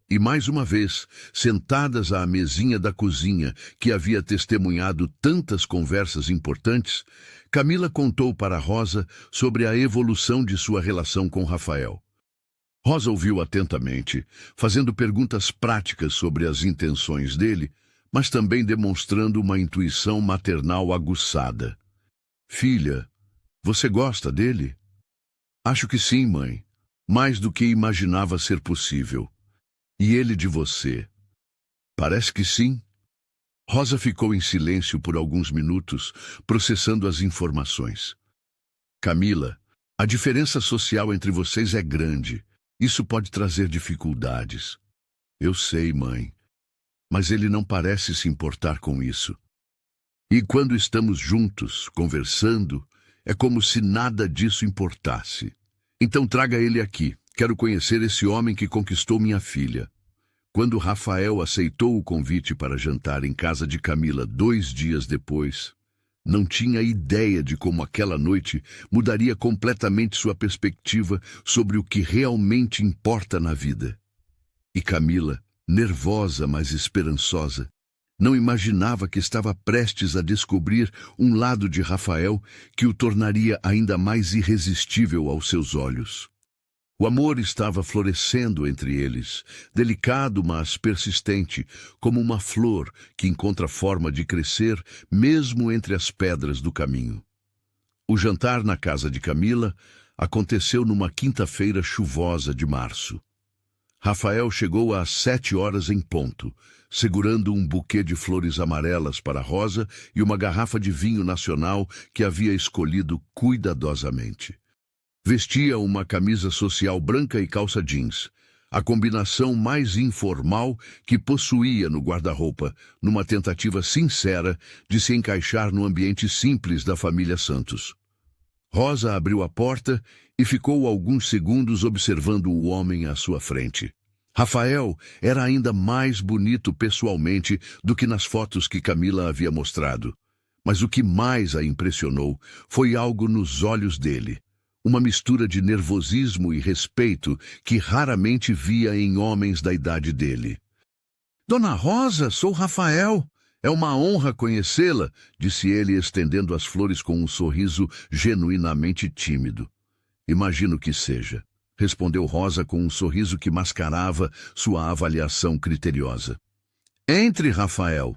[SPEAKER 1] E mais uma vez, sentadas à mesinha da cozinha, que havia testemunhado tantas conversas importantes, Camila contou para Rosa sobre a evolução de sua relação com Rafael. Rosa ouviu atentamente, fazendo perguntas práticas sobre as intenções dele, mas também demonstrando uma intuição maternal aguçada. Filha, você gosta dele? Acho que sim, mãe. Mais do que imaginava ser possível. E ele de você? Parece que sim. Rosa ficou em silêncio por alguns minutos, processando as informações. Camila, a diferença social entre vocês é grande. Isso pode trazer dificuldades. Eu sei, mãe. Mas ele não parece se importar com isso. E quando estamos juntos, conversando, é como se nada disso importasse. Então traga ele aqui. Quero conhecer esse homem que conquistou minha filha. Quando Rafael aceitou o convite para jantar em casa de Camila 2 dias depois, não tinha ideia de como aquela noite mudaria completamente sua perspectiva sobre o que realmente importa na vida. E Camila, nervosa, mas esperançosa, não imaginava que estava prestes a descobrir um lado de Rafael que o tornaria ainda mais irresistível aos seus olhos. O amor estava florescendo entre eles, delicado, mas persistente, como uma flor que encontra forma de crescer mesmo entre as pedras do caminho. O jantar na casa de Camila aconteceu numa quinta-feira chuvosa de março. Rafael chegou às 7h em ponto, segurando um buquê de flores amarelas para Rosa e uma garrafa de vinho nacional que havia escolhido cuidadosamente. Vestia uma camisa social branca e calça jeans, a combinação mais informal que possuía no guarda-roupa, numa tentativa sincera de se encaixar no ambiente simples da família Santos. Rosa abriu a porta e ficou alguns segundos observando o homem à sua frente. Rafael era ainda mais bonito pessoalmente do que nas fotos que Camila havia mostrado. Mas o que mais a impressionou foi algo nos olhos dele. Uma mistura de nervosismo e respeito que raramente via em homens da idade dele. Dona Rosa, sou Rafael. É uma honra conhecê-la, disse ele, estendendo as flores com um sorriso genuinamente tímido. Imagino que seja, respondeu Rosa com um sorriso que mascarava sua avaliação criteriosa. Entre, Rafael.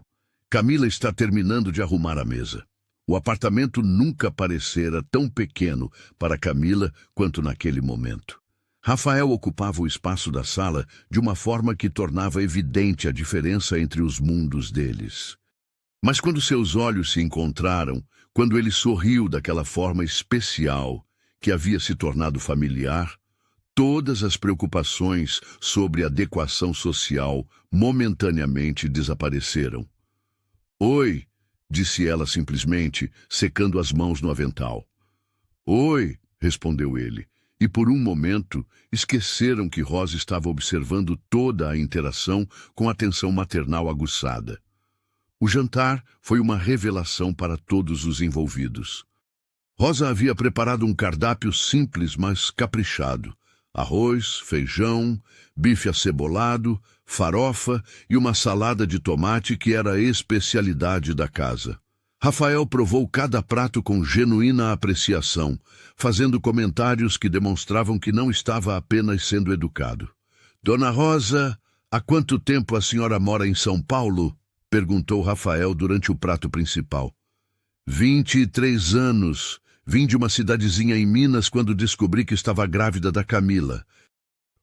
[SPEAKER 1] Camila está terminando de arrumar a mesa. O apartamento nunca parecera tão pequeno para Camila quanto naquele momento. Rafael ocupava o espaço da sala de uma forma que tornava evidente a diferença entre os mundos deles. Mas quando seus olhos se encontraram, quando ele sorriu daquela forma especial, que havia se tornado familiar, todas as preocupações sobre adequação social momentaneamente desapareceram. "Oi", disse ela simplesmente, secando as mãos no avental. "Oi", respondeu ele, e por um momento esqueceram que Rosa estava observando toda a interação com atenção maternal aguçada. O jantar foi uma revelação para todos os envolvidos. Rosa havia preparado um cardápio simples, mas caprichado. Arroz, feijão, bife acebolado, farofa e uma salada de tomate que era a especialidade da casa. Rafael provou cada prato com genuína apreciação, fazendo comentários que demonstravam que não estava apenas sendo educado. "Dona Rosa, há quanto tempo a senhora mora em São Paulo?" perguntou Rafael durante o prato principal. 23 anos. Vim de uma cidadezinha em Minas quando descobri que estava grávida da Camila."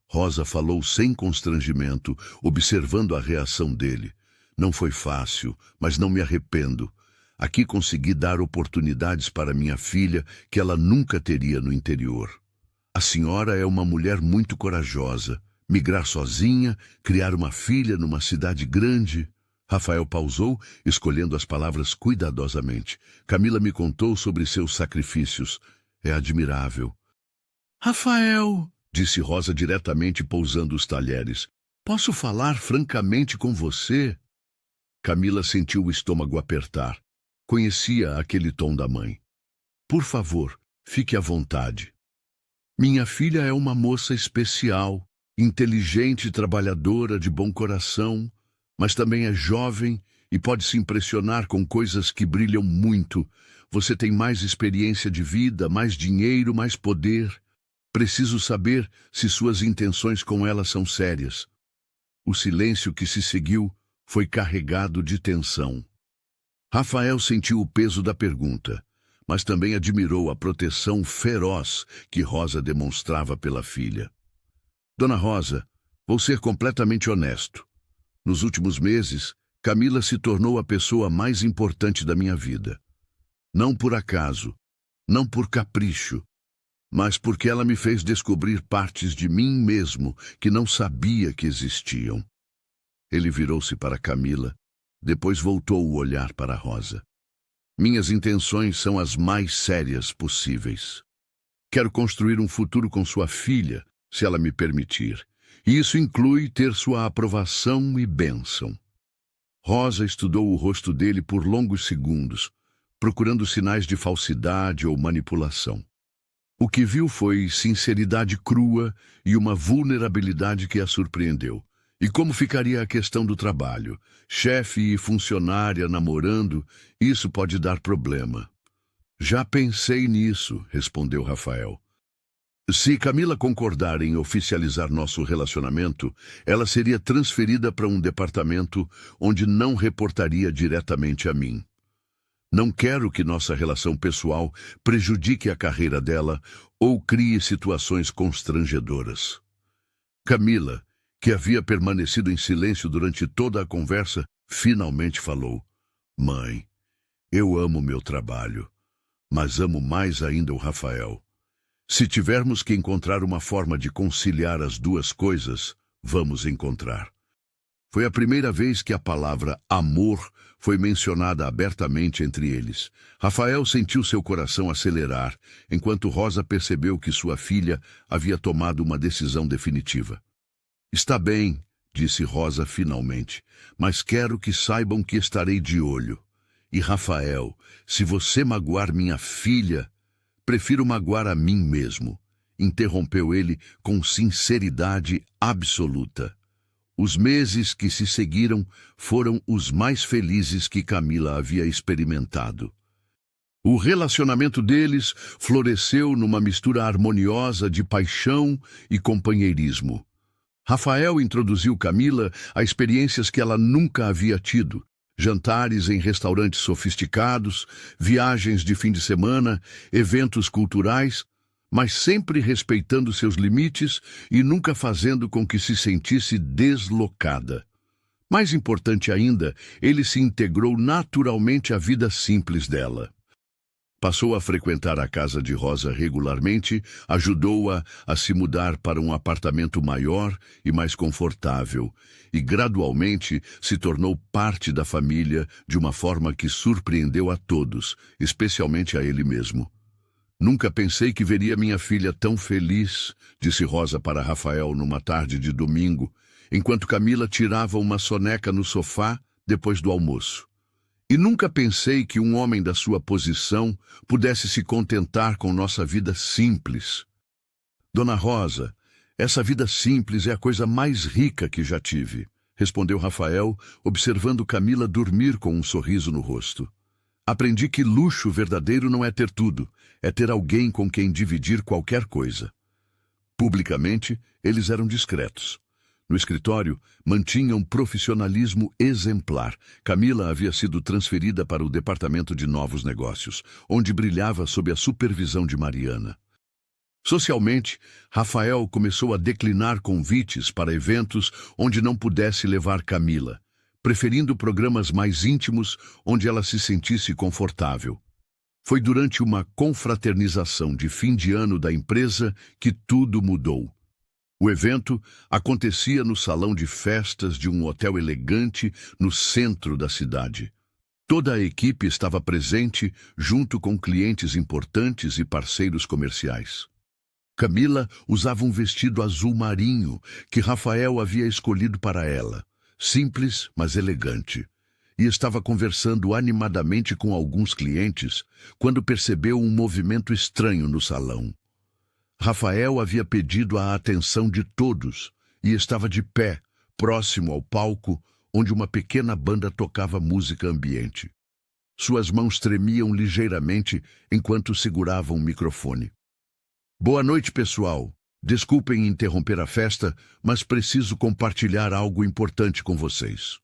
[SPEAKER 1] Rosa falou sem constrangimento, observando a reação dele. "Não foi fácil, mas não me arrependo. Aqui consegui dar oportunidades para minha filha que ela nunca teria no interior. A senhora é uma mulher muito corajosa. Migrar sozinha, criar uma filha numa cidade grande." Rafael pausou, escolhendo as palavras cuidadosamente. "Camila me contou sobre seus sacrifícios. É admirável." "Rafael", disse Rosa diretamente pousando os talheres, "posso falar francamente com você?" Camila sentiu o estômago apertar. Conhecia aquele tom da mãe. "Por favor, fique à vontade." "Minha filha é uma moça especial, inteligente, trabalhadora, de bom coração, mas também é jovem e pode se impressionar com coisas que brilham muito. Você tem mais experiência de vida, mais dinheiro, mais poder. Preciso saber se suas intenções com ela são sérias." O silêncio que se seguiu foi carregado de tensão. Rafael sentiu o peso da pergunta, mas também admirou a proteção feroz que Rosa demonstrava pela filha. "Dona Rosa, vou ser completamente honesto. Nos últimos meses, Camila se tornou a pessoa mais importante da minha vida. Não por acaso, não por capricho, mas porque ela me fez descobrir partes de mim mesmo que não sabia que existiam." Ele virou-se para Camila, depois voltou o olhar para Rosa. "Minhas intenções são as mais sérias possíveis. Quero construir um futuro com sua filha, se ela me permitir. E isso inclui ter sua aprovação e bênção." Rosa estudou o rosto dele por longos segundos, procurando sinais de falsidade ou manipulação. O que viu foi sinceridade crua e uma vulnerabilidade que a surpreendeu. E como ficaria a questão do trabalho? Chefe e funcionária namorando, isso pode dar problema. "Já pensei nisso", respondeu Rafael. "Se Camila concordar em oficializar nosso relacionamento, ela seria transferida para um departamento onde não reportaria diretamente a mim. Não quero que nossa relação pessoal prejudique a carreira dela ou crie situações constrangedoras." Camila, que havia permanecido em silêncio durante toda a conversa, finalmente falou: "Mãe, eu amo meu trabalho, mas amo mais ainda o Rafael. Se tivermos que encontrar uma forma de conciliar as duas coisas, vamos encontrar." Foi a primeira vez que a palavra amor foi mencionada abertamente entre eles. Rafael sentiu seu coração acelerar, enquanto Rosa percebeu que sua filha havia tomado uma decisão definitiva. "Está bem", disse Rosa finalmente, "mas quero que saibam que estarei de olho. E Rafael, se você magoar minha filha, prefiro magoar a mim mesmo", interrompeu ele com sinceridade absoluta. Os meses que se seguiram foram os mais felizes que Camila havia experimentado. O relacionamento deles floresceu numa mistura harmoniosa de paixão e companheirismo. Rafael introduziu Camila a experiências que ela nunca havia tido: jantares em restaurantes sofisticados, viagens de fim de semana, eventos culturais, mas sempre respeitando seus limites e nunca fazendo com que se sentisse deslocada. Mais importante ainda, ele se integrou naturalmente à vida simples dela. Passou a frequentar a casa de Rosa regularmente, ajudou-a a se mudar para um apartamento maior e mais confortável, e gradualmente se tornou parte da família de uma forma que surpreendeu a todos, especialmente a ele mesmo. Nunca pensei que veria minha filha tão feliz, disse Rosa para Rafael numa tarde de domingo, enquanto Camila tirava uma soneca no sofá depois do almoço. E nunca pensei que um homem da sua posição pudesse se contentar com nossa vida simples. Dona Rosa, essa vida simples é a coisa mais rica que já tive, respondeu Rafael, observando Camila dormir com um sorriso no rosto. Aprendi que luxo verdadeiro não é ter tudo, é ter alguém com quem dividir qualquer coisa. Publicamente, eles eram discretos. No escritório, mantinha um profissionalismo exemplar. Camila havia sido transferida para o departamento de novos negócios, onde brilhava sob a supervisão de Mariana. Socialmente, Rafael começou a declinar convites para eventos onde não pudesse levar Camila, preferindo programas mais íntimos onde ela se sentisse confortável. Foi durante uma confraternização de fim de ano da empresa que tudo mudou. O evento acontecia no salão de festas de um hotel elegante no centro da cidade. Toda a equipe estava presente, junto com clientes importantes e parceiros comerciais. Camila usava um vestido azul marinho que Rafael havia escolhido para ela, simples, mas elegante, e estava conversando animadamente com alguns clientes quando percebeu um movimento estranho no salão. Rafael havia pedido a atenção de todos e estava de pé, próximo ao palco, onde uma pequena banda tocava música ambiente. Suas mãos tremiam ligeiramente enquanto segurava um microfone. Boa noite, pessoal. Desculpem interromper a festa, mas preciso compartilhar algo importante com vocês.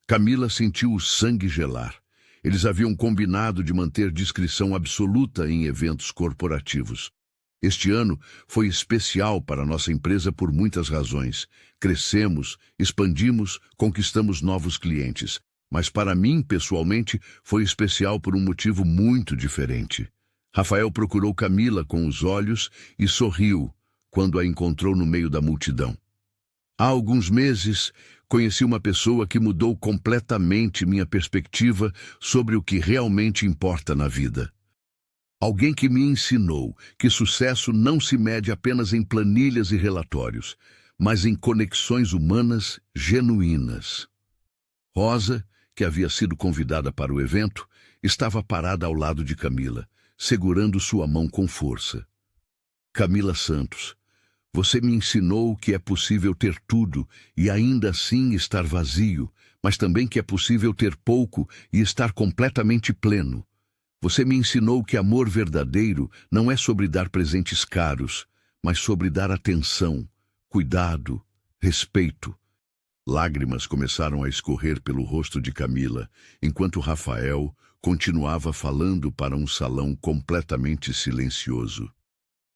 [SPEAKER 1] Camila sentiu o sangue gelar. Eles haviam combinado de manter discrição absoluta em eventos corporativos. Este ano foi especial para nossa empresa por muitas razões. Crescemos, expandimos, conquistamos novos clientes. Mas para mim, pessoalmente, foi especial por um motivo muito diferente. Rafael procurou Camila com os olhos e sorriu quando a encontrou no meio da multidão. Há alguns meses, conheci uma pessoa que mudou completamente minha perspectiva sobre o que realmente importa na vida. Alguém que me ensinou que sucesso não se mede apenas em planilhas e relatórios, mas em conexões humanas genuínas. Rosa, que havia sido convidada para o evento, estava parada ao lado de Camila, segurando sua mão com força. Camila Santos, você me ensinou que é possível ter tudo e ainda assim estar vazio, mas também que é possível ter pouco e estar completamente pleno. Você me ensinou que amor verdadeiro não é sobre dar presentes caros, mas sobre dar atenção, cuidado, respeito. Lágrimas começaram a escorrer pelo rosto de Camila, enquanto Rafael continuava falando para um salão completamente silencioso.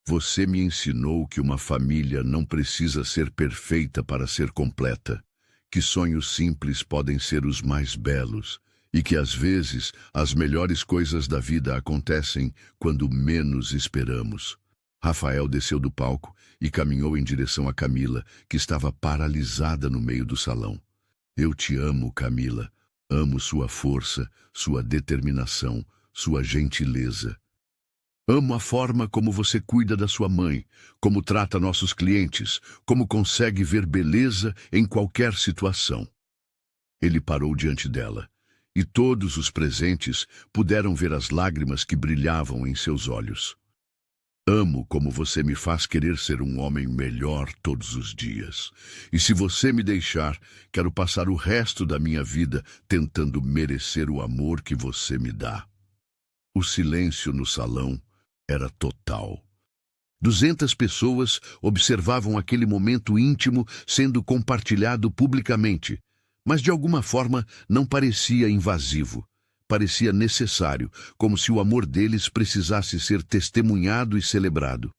[SPEAKER 1] Você me ensinou que uma família não precisa ser perfeita para ser completa, que sonhos simples podem ser os mais belos, e que às vezes as melhores coisas da vida acontecem quando menos esperamos. Rafael desceu do palco e caminhou em direção a Camila, que estava paralisada no meio do salão. Eu te amo, Camila. Amo sua força, sua determinação, sua gentileza. Amo a forma como você cuida da sua mãe, como trata nossos clientes, como consegue ver beleza em qualquer situação. Ele parou diante dela. E todos os presentes puderam ver as lágrimas que brilhavam em seus olhos. Amo como você me faz querer ser um homem melhor todos os dias. E se você me deixar, quero passar o resto da minha vida tentando merecer o amor que você me dá. O silêncio no salão era total. 200 pessoas observavam aquele momento íntimo sendo compartilhado publicamente. Mas de alguma forma não parecia invasivo. Parecia necessário, como se o amor deles precisasse ser testemunhado e celebrado.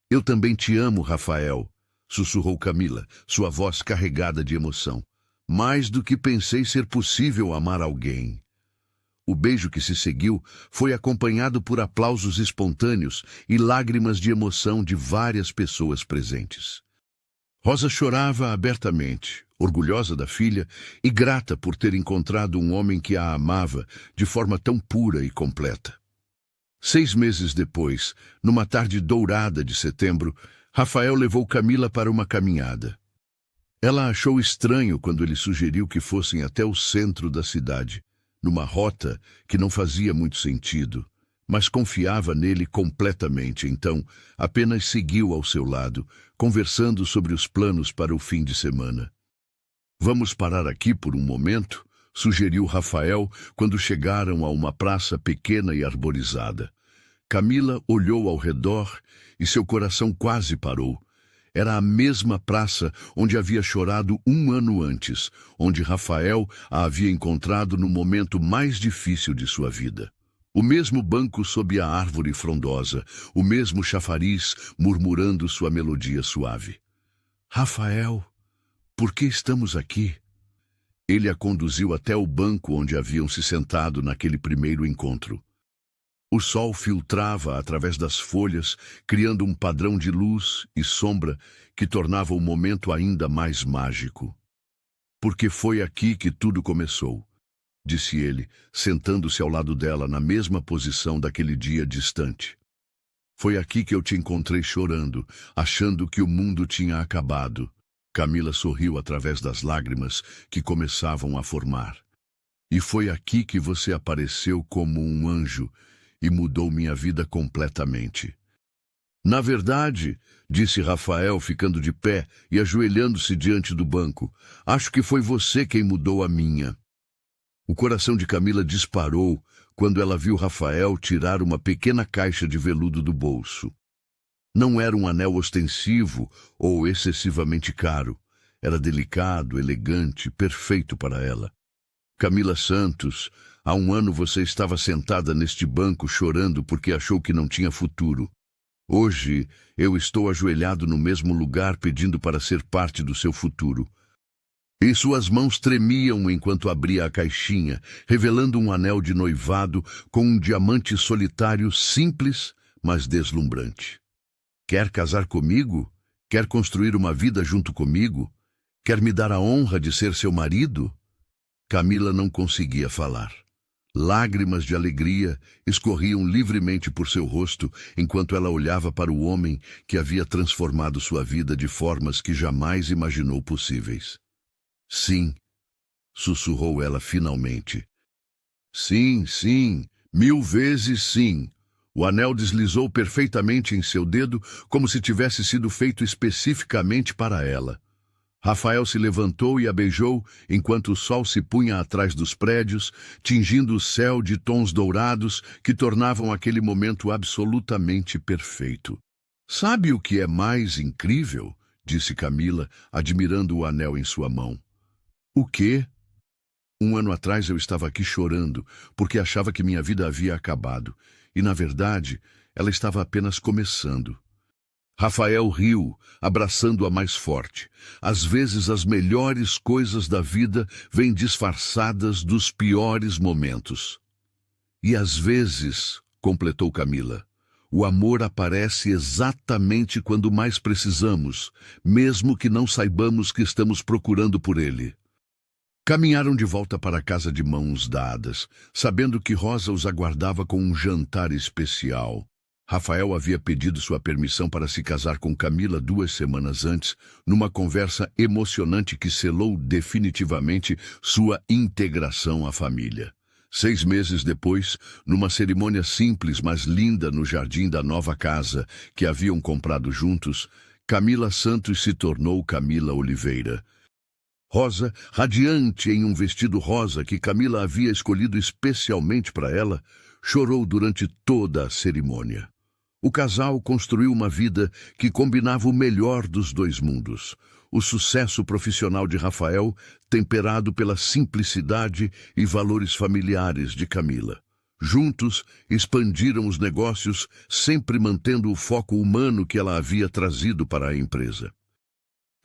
[SPEAKER 1] Eu também te amo, Rafael, sussurrou Camila, sua voz carregada de emoção. Mais do que pensei ser possível amar alguém. O beijo que se seguiu foi acompanhado por aplausos espontâneos e lágrimas de emoção de várias pessoas presentes. Rosa chorava abertamente, orgulhosa da filha e grata por ter encontrado um homem que a amava de forma tão pura e completa. 6 meses depois, numa tarde dourada de setembro, Rafael levou Camila para uma caminhada. Ela achou estranho quando ele sugeriu que fossem até o centro da cidade, numa rota que não fazia muito sentido, mas confiava nele completamente, então apenas seguiu ao seu lado, conversando sobre os planos para o fim de semana. Vamos parar aqui por um momento, sugeriu Rafael quando chegaram a uma praça pequena e arborizada. Camila olhou ao redor e seu coração quase parou. Era a mesma praça onde havia chorado 1 ano antes, onde Rafael a havia encontrado no momento mais difícil de sua vida. O mesmo banco sob a árvore frondosa, o mesmo chafariz murmurando sua melodia suave. Rafael, por que estamos aqui? Ele a conduziu até o banco onde haviam se sentado naquele primeiro encontro. O sol filtrava através das folhas, criando um padrão de luz e sombra que tornava o momento ainda mais mágico. Porque foi aqui que tudo começou, disse ele, sentando-se ao lado dela na mesma posição daquele dia distante. Foi aqui que eu te encontrei chorando, achando que o mundo tinha acabado. Camila sorriu através das lágrimas que começavam a formar. E foi aqui que você apareceu como um anjo e mudou minha vida completamente. Na verdade, disse Rafael, ficando de pé e ajoelhando-se diante do banco, acho que foi você quem mudou a minha. O coração de Camila disparou quando ela viu Rafael tirar uma pequena caixa de veludo do bolso. Não era um anel ostensivo ou excessivamente caro. Era delicado, elegante, perfeito para ela. Camila Santos, há 1 ano você estava sentada neste banco chorando porque achou que não tinha futuro. Hoje, eu estou ajoelhado no mesmo lugar pedindo para ser parte do seu futuro. E suas mãos tremiam enquanto abria a caixinha, revelando um anel de noivado com um diamante solitário simples, mas deslumbrante. Quer casar comigo? Quer construir uma vida junto comigo? Quer me dar a honra de ser seu marido? Camila não conseguia falar. Lágrimas de alegria escorriam livremente por seu rosto enquanto ela olhava para o homem que havia transformado sua vida de formas que jamais imaginou possíveis. Sim, sussurrou ela finalmente. Sim, sim, 1000 vezes sim. O anel deslizou perfeitamente em seu dedo, como se tivesse sido feito especificamente para ela. Rafael se levantou e a beijou enquanto o sol se punha atrás dos prédios, tingindo o céu de tons dourados que tornavam aquele momento absolutamente perfeito. Sabe o que é mais incrível? Disse Camila, admirando o anel em sua mão. O quê? 1 ano atrás eu estava aqui chorando, porque achava que minha vida havia acabado. E, na verdade, ela estava apenas começando. Rafael riu, abraçando-a mais forte. Às vezes as melhores coisas da vida vêm disfarçadas dos piores momentos. E às vezes, completou Camila, o amor aparece exatamente quando mais precisamos, mesmo que não saibamos que estamos procurando por ele. Caminharam de volta para a casa de mãos dadas, sabendo que Rosa os aguardava com um jantar especial. Rafael havia pedido sua permissão para se casar com Camila 2 semanas antes, numa conversa emocionante que selou definitivamente sua integração à família. 6 meses depois, numa cerimônia simples mas linda no jardim da nova casa que haviam comprado juntos, Camila Santos se tornou Camila Oliveira. Rosa, radiante em um vestido rosa que Camila havia escolhido especialmente para ela, chorou durante toda a cerimônia. O casal construiu uma vida que combinava o melhor dos 2 mundos. O sucesso profissional de Rafael, temperado pela simplicidade e valores familiares de Camila. Juntos, expandiram os negócios, sempre mantendo o foco humano que ela havia trazido para a empresa.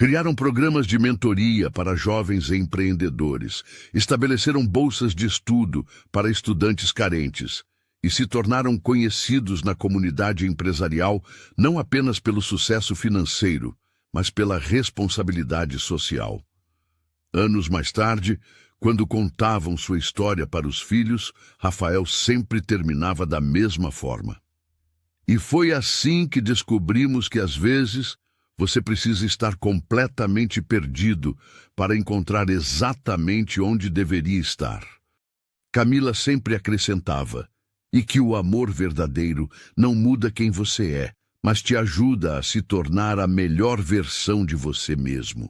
[SPEAKER 1] Criaram programas de mentoria para jovens empreendedores, estabeleceram bolsas de estudo para estudantes carentes e se tornaram conhecidos na comunidade empresarial não apenas pelo sucesso financeiro, mas pela responsabilidade social. Anos mais tarde, quando contavam sua história para os filhos, Rafael sempre terminava da mesma forma. E foi assim que descobrimos que, às vezes, você precisa estar completamente perdido para encontrar exatamente onde deveria estar. Camila sempre acrescentava, e que o amor verdadeiro não muda quem você é, mas te ajuda a se tornar a melhor versão de você mesmo.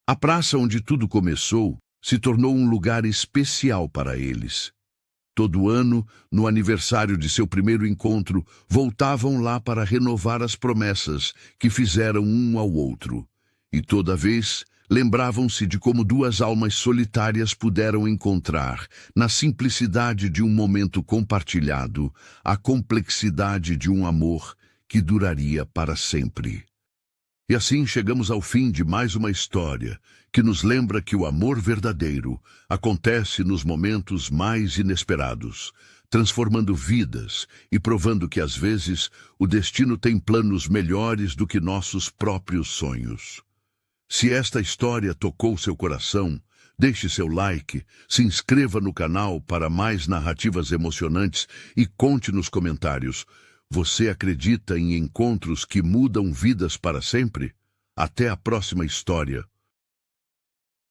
[SPEAKER 1] A praça onde tudo começou se tornou um lugar especial para eles. Todo ano, no aniversário de seu primeiro encontro, voltavam lá para renovar as promessas que fizeram um ao outro. E toda vez, lembravam-se de como duas almas solitárias puderam encontrar, na simplicidade de um momento compartilhado, a complexidade de um amor que duraria para sempre. E assim chegamos ao fim de mais uma história que nos lembra que o amor verdadeiro acontece nos momentos mais inesperados, transformando vidas e provando que, às vezes, o destino tem planos melhores do que nossos próprios sonhos. Se esta história tocou seu coração, deixe seu like, se inscreva no canal para mais narrativas emocionantes e conte nos comentários: você acredita em encontros que mudam vidas para sempre? Até a próxima história.